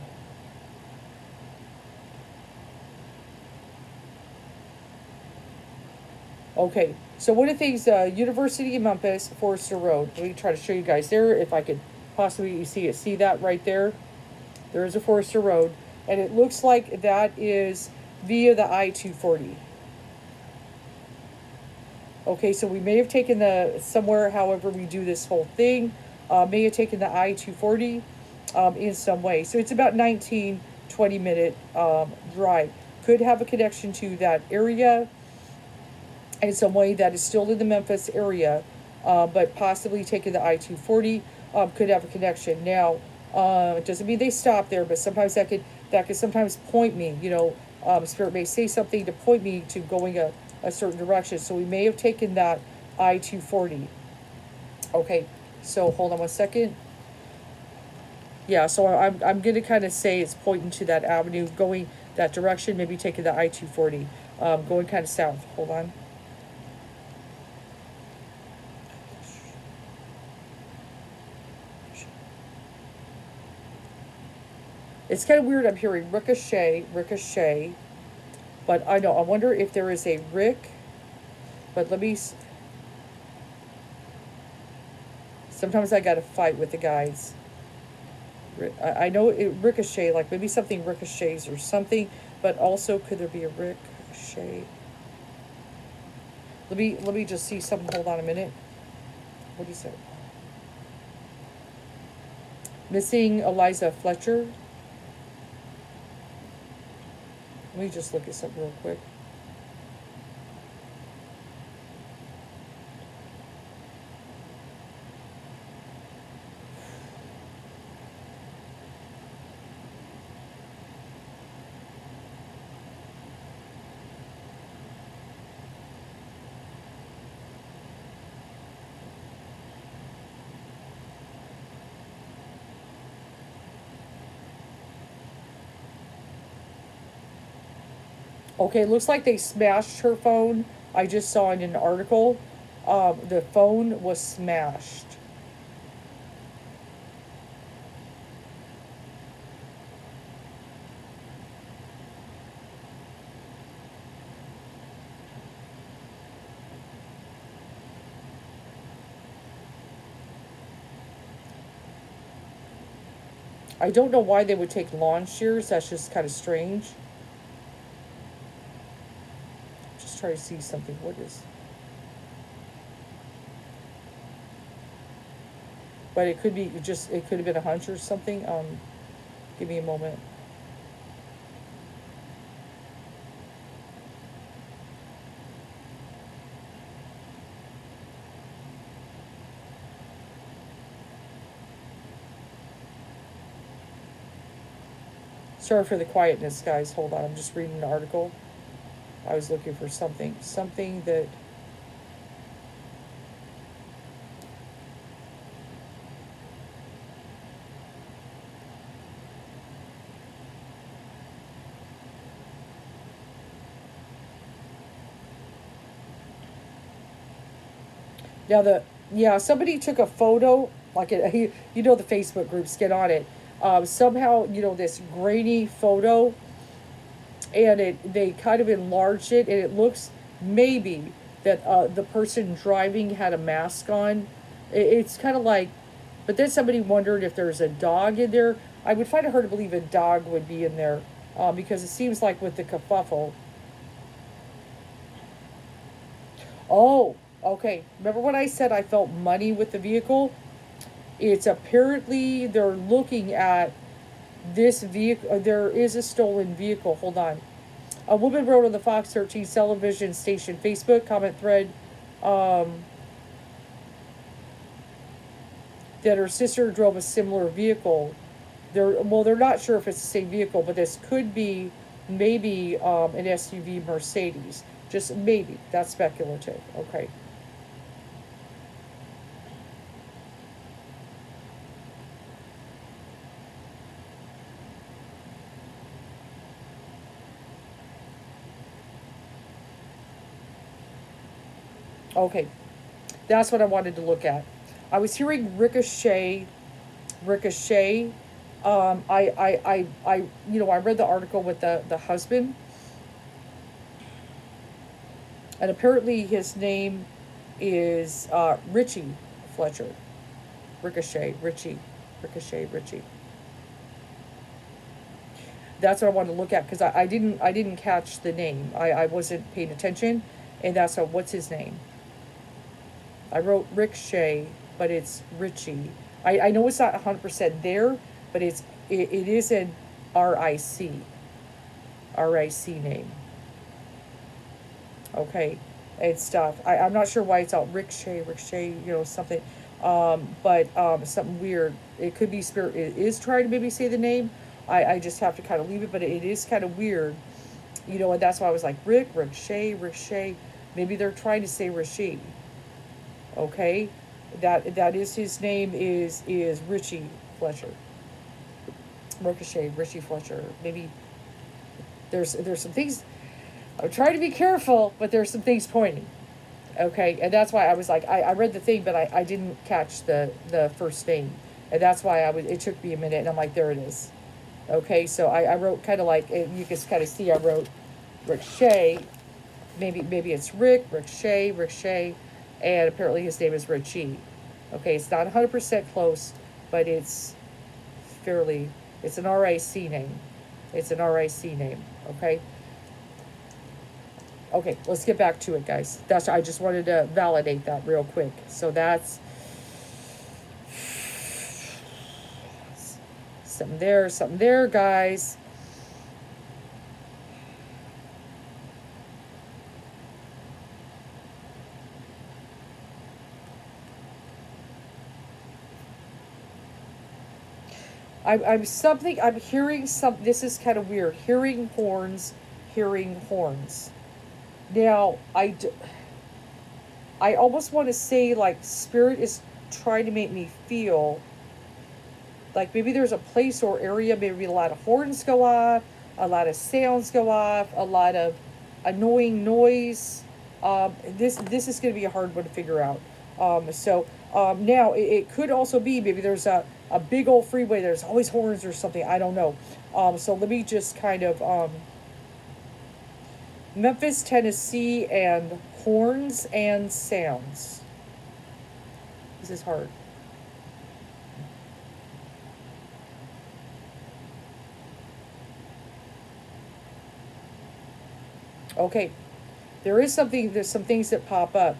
okay, so one of the things, University of Memphis, Forester Road. Let me try to show you guys there if I could Possibly you see it. See that right there? There is a Forester Road. And it looks like that is via the I-240. Okay, so we may have taken the, somewhere, however we do this whole thing, may have taken the I-240 in some way. So it's about 19, 20-minute drive. Could have a connection to that area in some way that is still in the Memphis area, but possibly taking the I-240 could have a connection. Now, it doesn't mean they stop there, but sometimes that could sometimes point me, Spirit may say something to point me to going a certain direction. So we may have taken that I-240. Okay, so hold on one second. Yeah, so I'm going to kind of say it's pointing to that avenue, going that direction, maybe taking the I-240, going kind of south. Hold on. It's kind of weird. I'm hearing ricochet, but I wonder if there is a Rick, but let me, sometimes I got to fight with the guys. I know it ricochet, like maybe something ricochets or something, but also could there be a ricochet? Let me just see something. Hold on a minute. What do you say? Missing Eliza Fletcher. Let me just look at something real quick. Okay, it looks like they smashed her phone. I just saw in an article. The phone was smashed. I don't know why they would take lawn shears. That's just kind of strange. Just try to see something. What is? But it could be just, it could have been a hunch or something. Give me a moment. Sorry for the quietness, guys. Hold on. I'm just reading an article. I was looking for something that. Now somebody took a photo, like the Facebook groups get on it. Somehow, this grainy photo, and they kind of enlarged it, and it looks maybe that the person driving had a mask on. It's kind of like, but then somebody wondered if there's a dog in there. I would find it hard to believe a dog would be in there, because it seems like with the kerfuffle. Oh, okay. Remember when I said I felt money with the vehicle? It's apparently they're looking at this vehicle. There is a stolen vehicle. Hold on. A woman wrote on the Fox 13 television station Facebook comment thread that her sister drove a similar vehicle. They're not sure if it's the same vehicle, but this could be maybe an SUV Mercedes. Just maybe. That's speculative. Okay. Okay, that's what I wanted to look at. I was hearing ricochet. I read the article with the husband, and apparently his name is Richie Fletcher. Ricochet, Richie. Ricochet, Richie. That's what I wanted to look at because I didn't catch the name. I wasn't paying attention, and that's what's his name. I wrote Ricochet, but it's Richie. I know it's not 100% there, but it is an RIC RIC name. Okay, and stuff. I'm not sure why it's out Ricochet, something. But something weird. It could be Spirit is trying to maybe say the name. I just have to kind of leave it, but it is kind of weird, and that's why I was like Ricochet. Maybe they're trying to say Rishi. Okay, that is his name is Richie Fletcher. Ricochet, Richie Fletcher. Maybe there's some things. I'm trying to be careful, but there's some things pointing. Okay, and that's why I was like, I read the thing, but I didn't catch the first name, and that's why it took me a minute, and I'm like, there it is. Okay, so I wrote kind of like, you can kind of see I wrote Ricochet, maybe it's Ricochet, and apparently his name is Richie. Okay, it's not 100% close, but it's it's an RIC name. It's an RIC name, okay? Okay, let's get back to it, guys. I just wanted to validate that real quick. So that's something there, guys. I'm hearing this is kind of weird. Hearing horns. Now, I almost want to say, like, Spirit is trying to make me feel like maybe there's a place or area, maybe a lot of horns go off, a lot of sounds go off, a lot of annoying noise. This is going to be a hard one to figure out. Now, it could also be maybe there's a big old freeway, there's always horns or something, I don't know. So let me just kind of, Memphis, Tennessee, and horns and sounds. This is hard. Okay, there's some things that pop up.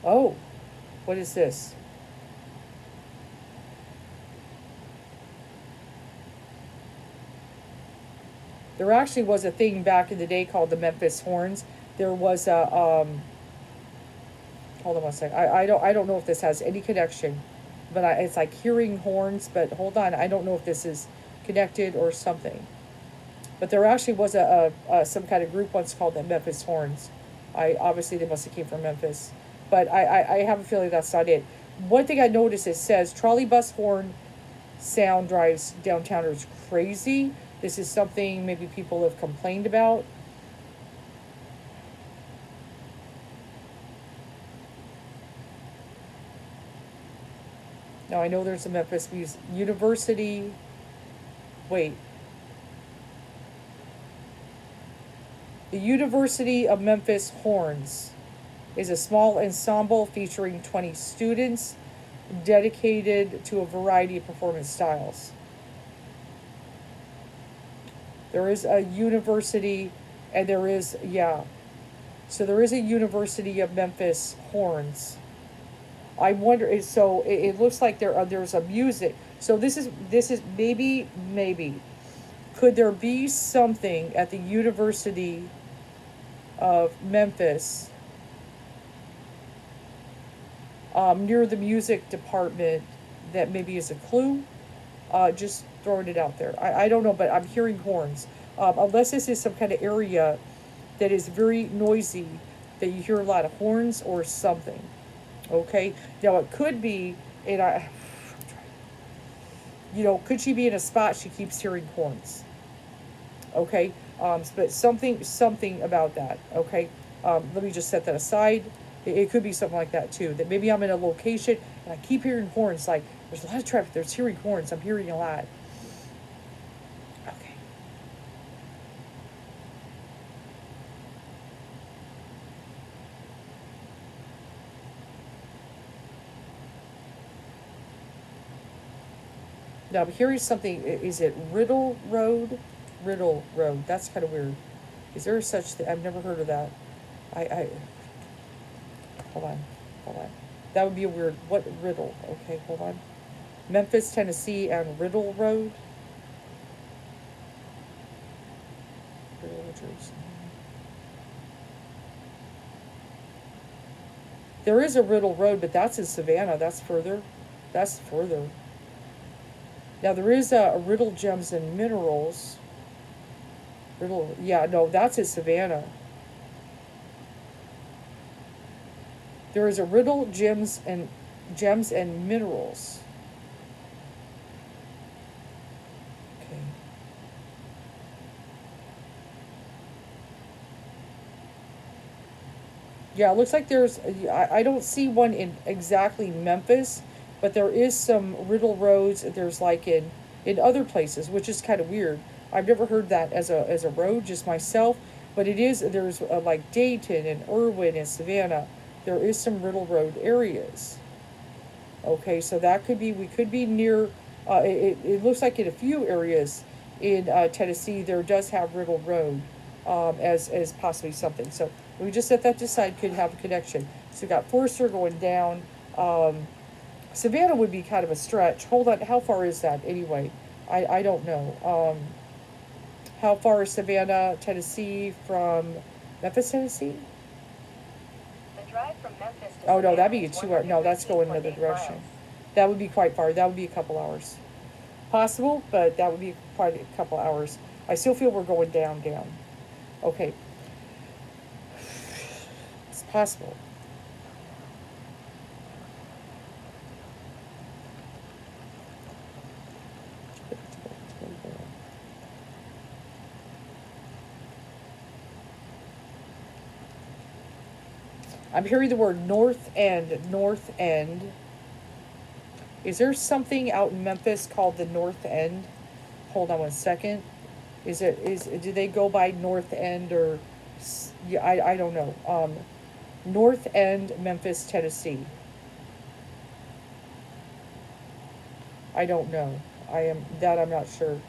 Oh, what is this? There actually was a thing back in the day called the Memphis Horns. There was a hold on one second. I don't know if this has any connection, but it's like hearing horns. But hold on, I don't know if this is connected or something. But there actually was a some kind of group once called the Memphis Horns. Obviously they must have came from Memphis, but I have a feeling that's not it. One thing I noticed, it says trolley bus horn sound drives downtowners crazy. This is something maybe people have complained about. Now I know there's a Memphis University. Wait. The University of Memphis Horns is a small ensemble featuring 20 students dedicated to a variety of performance styles. There is a university, and there is, yeah. So there is a University of Memphis Horns. I wonder, so it looks like there's a music. So this is maybe, could there be something at the University of Memphis near the music department that maybe is a clue? Just throwing it out there. I don't know, but I'm hearing horns. Unless this is some kind of area that is very noisy, that you hear a lot of horns or something. Okay? Now, it could be, could she be in a spot she keeps hearing horns? Okay? But something about that. Okay? Let me just set that aside. It could be something like that, too. That maybe I'm in a location and I keep hearing horns. Like, there's a lot of traffic. There's hearing horns. I'm hearing a lot. Okay. Now I'm hearing something. Is it Riddle Road? Riddle Road. That's kind of weird. Is there such thing? I've never heard of that. I hold on, hold on. That would be a weird. What Riddle? Okay, hold on. Memphis, Tennessee, and Riddle Road. Riddle, Jersey. There is a Riddle Road, but that's in Savannah. That's further. That's further. Now there is a Riddle Gems and Minerals. Riddle, yeah, no, that's in Savannah. There is a Riddle Gems and Minerals. Okay. Yeah, it looks like there's. I don't see one in exactly Memphis, but there is some Riddle roads. There's like in other places, which is kind of weird. I've never heard that as a road, just myself. But it is. There's like Dayton and Irwin and Savannah. There is some Riddle Road areas. Okay, so that could be. We could be near. It looks like in a few areas in Tennessee there does have Riddle Road as possibly something. So we just set that to side. Could have a connection. So we got Forster going down. Savannah would be kind of a stretch. Hold on, how far is that anyway? I don't know. How far is Savannah, Tennessee from Memphis, Tennessee? The drive from Memphis to Oh no, that'd be Savannah is 2 hours. No, that's going another 113.8 direction. miles. That would be quite far. That would be a couple hours. Possible, but that would be quite a couple hours. I still feel we're going down. Okay. It's possible. I'm hearing the word North End. North End. Is there something out in Memphis called the North End? Hold on one second. Do they go by North End or yeah, I don't know. North End, Memphis, Tennessee. I don't know. I'm not sure.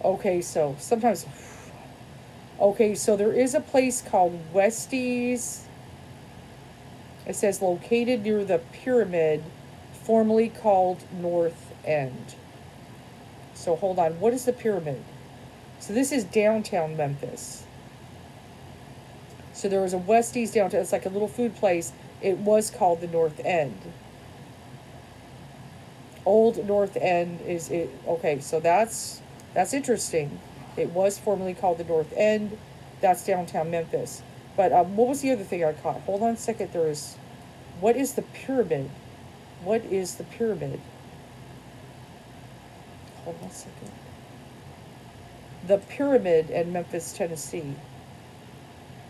Okay, so sometimes. Okay, so there is a place called Westie's. It says located near the pyramid, formerly called North End. So hold on, what is the pyramid? So this is downtown Memphis. So there was a Westie's downtown. It's like a little food place. It was called the North End. Old North End is it? Okay, so that's interesting. It was formerly called the North End. That's downtown Memphis. But what was the other thing I caught? Hold on a second. What is the pyramid? What is the pyramid? Hold on a second. The pyramid in Memphis, Tennessee.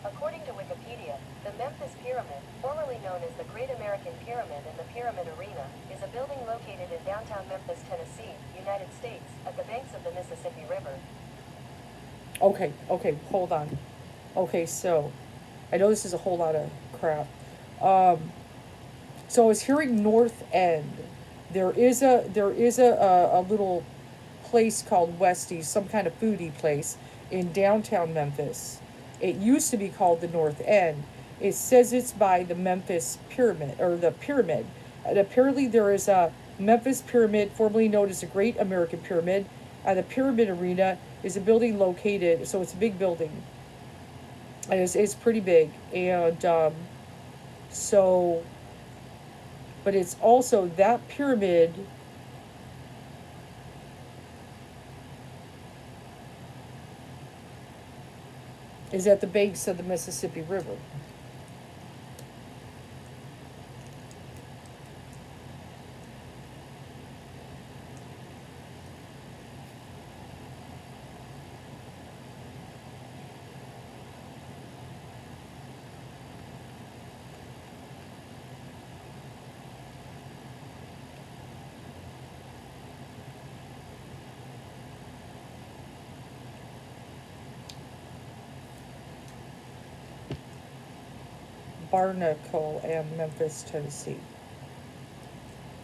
According to Wikipedia, the Memphis Pyramid, formerly known as the Great American Pyramid and the Pyramid Arena, is a building located in downtown Memphis, Tennessee, United States, at the banks of the Mississippi River. Okay, hold on. Okay, so I know this is a whole lot of crap. So I was hearing North End. There is a little place called Westie's, some kind of foodie place in downtown Memphis. It used to be called the North End. It says it's by the Memphis Pyramid, or the Pyramid. And apparently there is a Memphis Pyramid, formerly known as the Great American Pyramid, and the Pyramid Arena is a building located, so it's a big building. And it's pretty big. And so, but it's also that pyramid is at the banks of the Mississippi River. Barnacle and Memphis, Tennessee.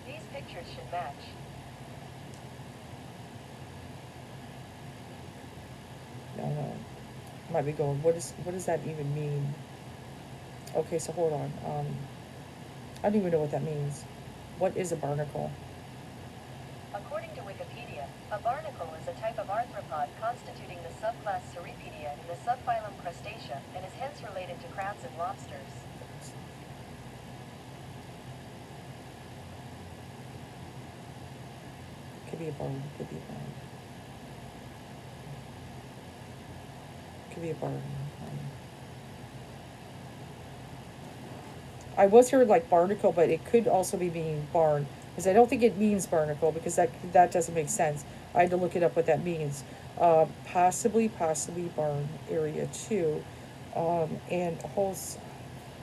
These pictures should match. No. Might be going, what does that even mean? Okay, so hold on. I don't even know what that means. What is a barnacle? According to Wikipedia, a barnacle is a type of arthropod constituting the subclass Cirripedia in the subphylum Crustacea and is hence related to crabs and lobsters. Could be a barn. Could be a barn. Could be a barn. I was here like barnacle, but it could also be meaning barn, because I don't think it means barnacle, because that doesn't make sense. I had to look it up what that means. Possibly barn area too, and holes.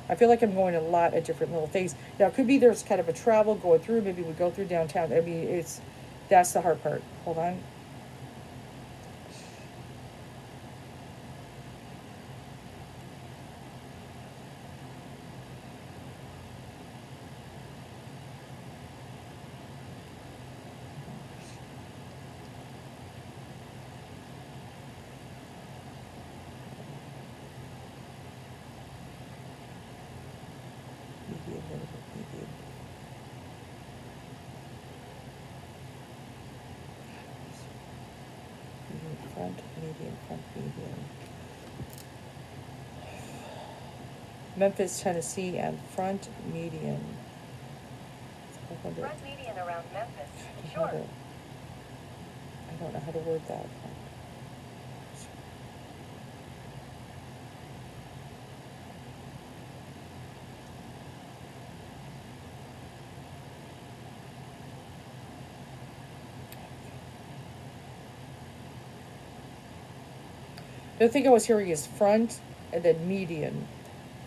I feel like I'm going a lot of different little things. Now it could be there's kind of a travel going through. Maybe we go through downtown. I mean, that's the hard part. Hold on. Front median. Memphis, Tennessee, and front median. Front median around Memphis. I Sure. don't know how to word that. The other thing I was hearing is front and then median.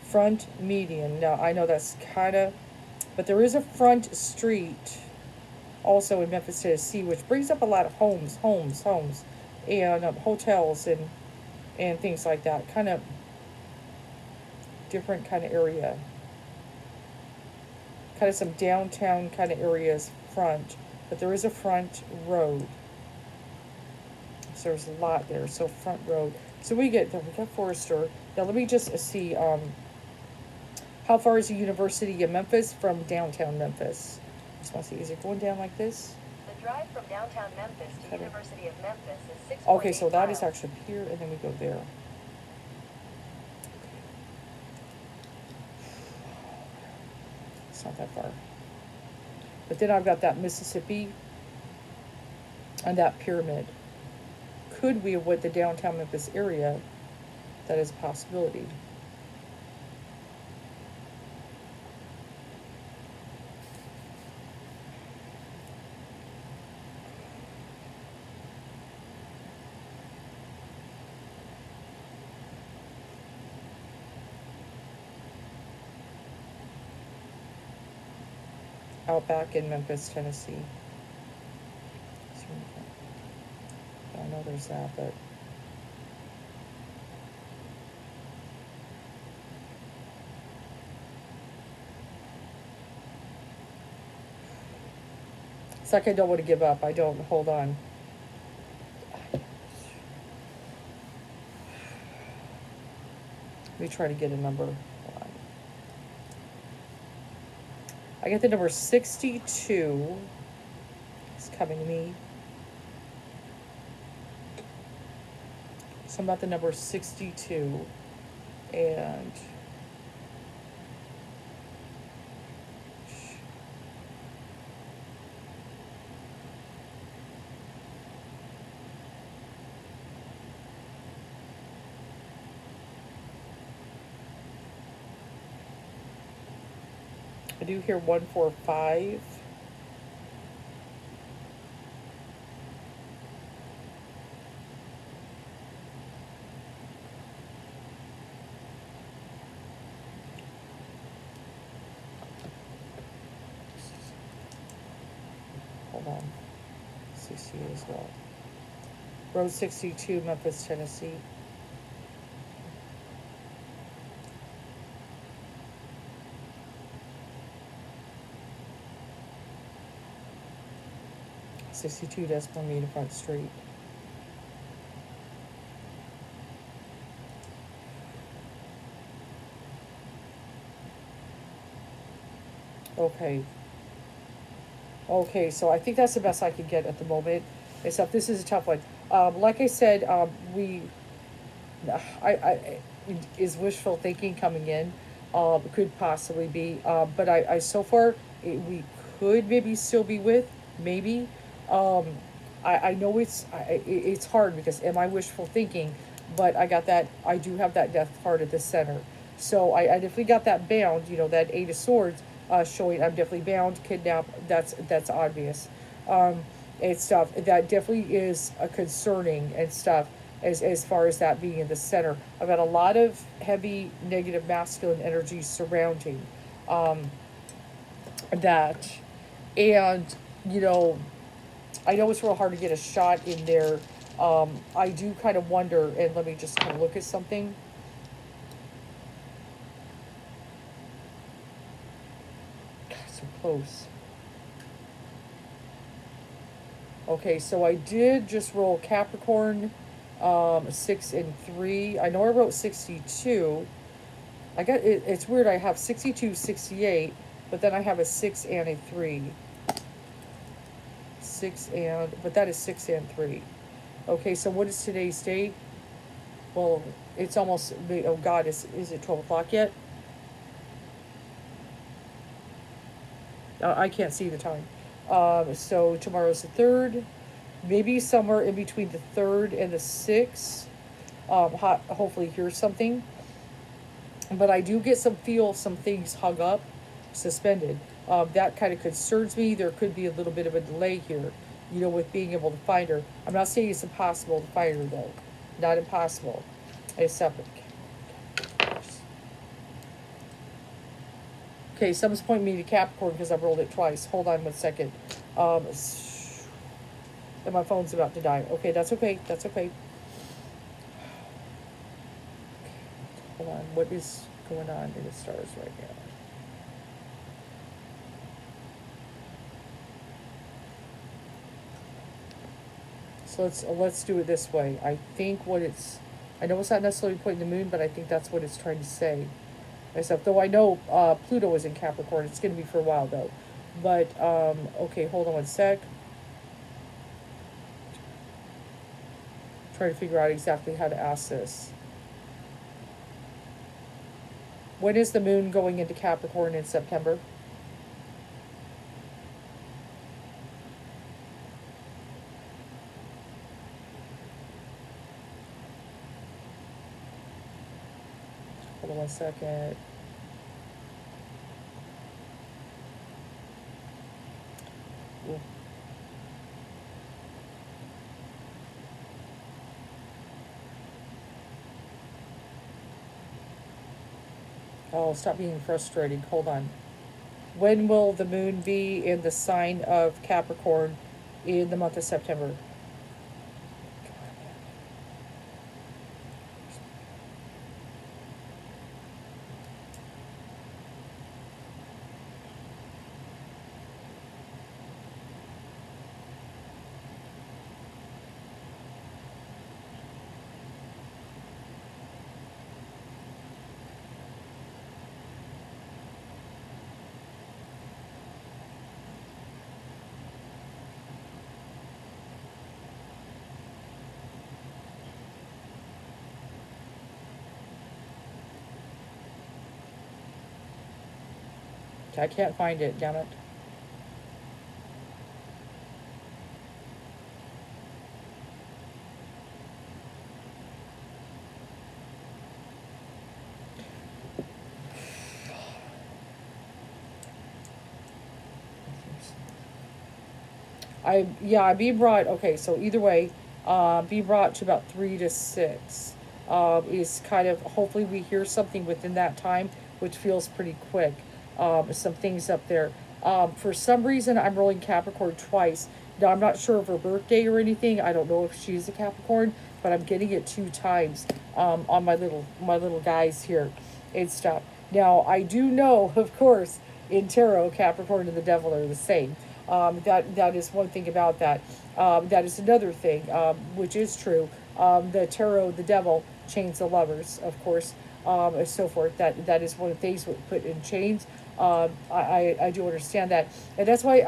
Front median. Now, I know that's kind of, but there is a front street also in Memphis, Tennessee, which brings up a lot of homes, and hotels and things like that. Kind of different kind of area. Kind of some downtown kind of areas front, but there is a front road. So there's a lot there. So front road. So we got Forrester. Now let me just see how far is the University of Memphis from downtown Memphis? I just want to see, is it going down like this? The drive from downtown Memphis to University of Memphis is 6.8 Okay, so that is miles. actually here, and then we go there. It's not that far. But then I've got that Mississippi and that pyramid. Could we avoid the downtown Memphis area? That is a possibility. Out back in Memphis, Tennessee. I know there's that, but it's like I don't want to give up. I don't. Hold on. Let me try to get a number. Hold on. I get the number 62. It's coming to me. So I'm about the number 62. And I do hear 145. Hold on. 68 as well. Road 62, Memphis, Tennessee. 62 decimal meter front street. Okay. Okay, so I think that's the best I can get at the moment. Except this is a tough one. Like I said, I is wishful thinking coming in. Could possibly be. But I so far we could maybe still be with maybe. Um, I know it's hard because am I wishful thinking? But I got that. I do have that death card at the center. So I definitely got that bound. You know, that Eight of Swords showing I'm definitely bound, kidnapped. That's obvious. And stuff that definitely is concerning and stuff as far as that being in the center. I've got a lot of heavy negative masculine energy surrounding that, and you know, I know it's real hard to get a shot in there. I do kind of wonder, and let me just kind of look at something. God, so close. Okay, so I did just roll Capricorn, 6 and 3. I know I wrote 62. I got it. It's weird. I have 62, 68, but then I have a 6 and a 3. 6 and, but that is 6 and 3. Okay, so what is today's date? Well, it's almost, oh God, is it 12 o'clock yet? I can't see the time. So tomorrow's the 3rd. Maybe somewhere in between the 3rd and the 6th. Hopefully hear something. But I do get some things hung up, suspended. That kind of concerns me. There could be a little bit of a delay here, you know, with being able to find her. I'm not saying it's impossible to find her, though. Not impossible. It's separate. Okay, someone's pointing me to Capricorn because I rolled it twice. Hold on 1 second. And my phone's about to die. Okay, that's okay. That's okay. Hold on. What is going on in the stars right now? So let's do it this way. I think what it's, I know it's not necessarily pointing the moon, but I think that's what it's trying to say. Myself, though I know Pluto is in Capricorn. It's going to be for a while though. But okay, hold on 1 sec. Trying to figure out exactly how to ask this. When is the moon going into Capricorn in September? Hold on 1 second. Ooh. Oh, stop being frustrating. Hold on. When will the moon be in the sign of Capricorn in the month of September? I can't find it, damn it. I'm being brought, okay, so either way, being brought to about 3 to 6. Is kind of, hopefully we hear something within that time, which feels pretty quick. Some things up there. For some reason, I'm rolling Capricorn twice. Now, I'm not sure of her birthday or anything. I don't know if she's a Capricorn, but I'm getting it 2 times on my little guys here and stuff. Now, I do know, of course, in tarot, Capricorn and the devil are the same. That is one thing about that. That is another thing, which is true. The tarot, the devil, chains the lovers, of course, and so forth. That is one of the things we put in chains. I do understand that, and that's why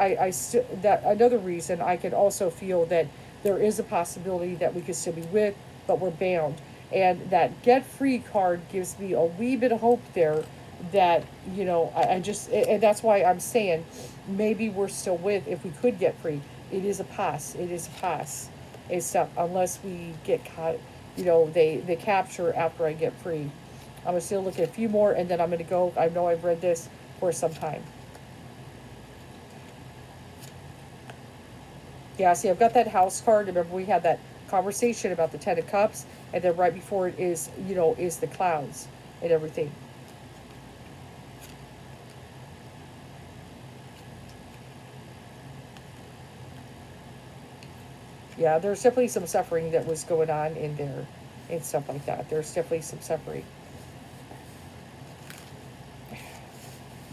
that another reason I could also feel that there is a possibility that we could still be with, but we're bound. And that get free card gives me a wee bit of hope there that, I just, and that's why I'm saying maybe we're still with if we could get free. It is a pass. It is a pass. It's unless we get caught, they capture after I get free. I'm going to still look at a few more and then I'm going to go. I know I've read this for some time. Yeah, see, I've got that house card. Remember, we had that conversation about the Ten of Cups, and then right before it is, is the clouds and everything. Yeah, there's definitely some suffering that was going on in there and stuff like that. There's definitely some suffering.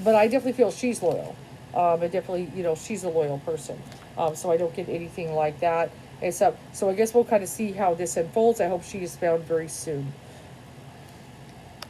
But I definitely feel she's loyal. And definitely, she's a loyal person. So I don't get anything like that. And so I guess we'll kind of see how this unfolds. I hope she is found very soon.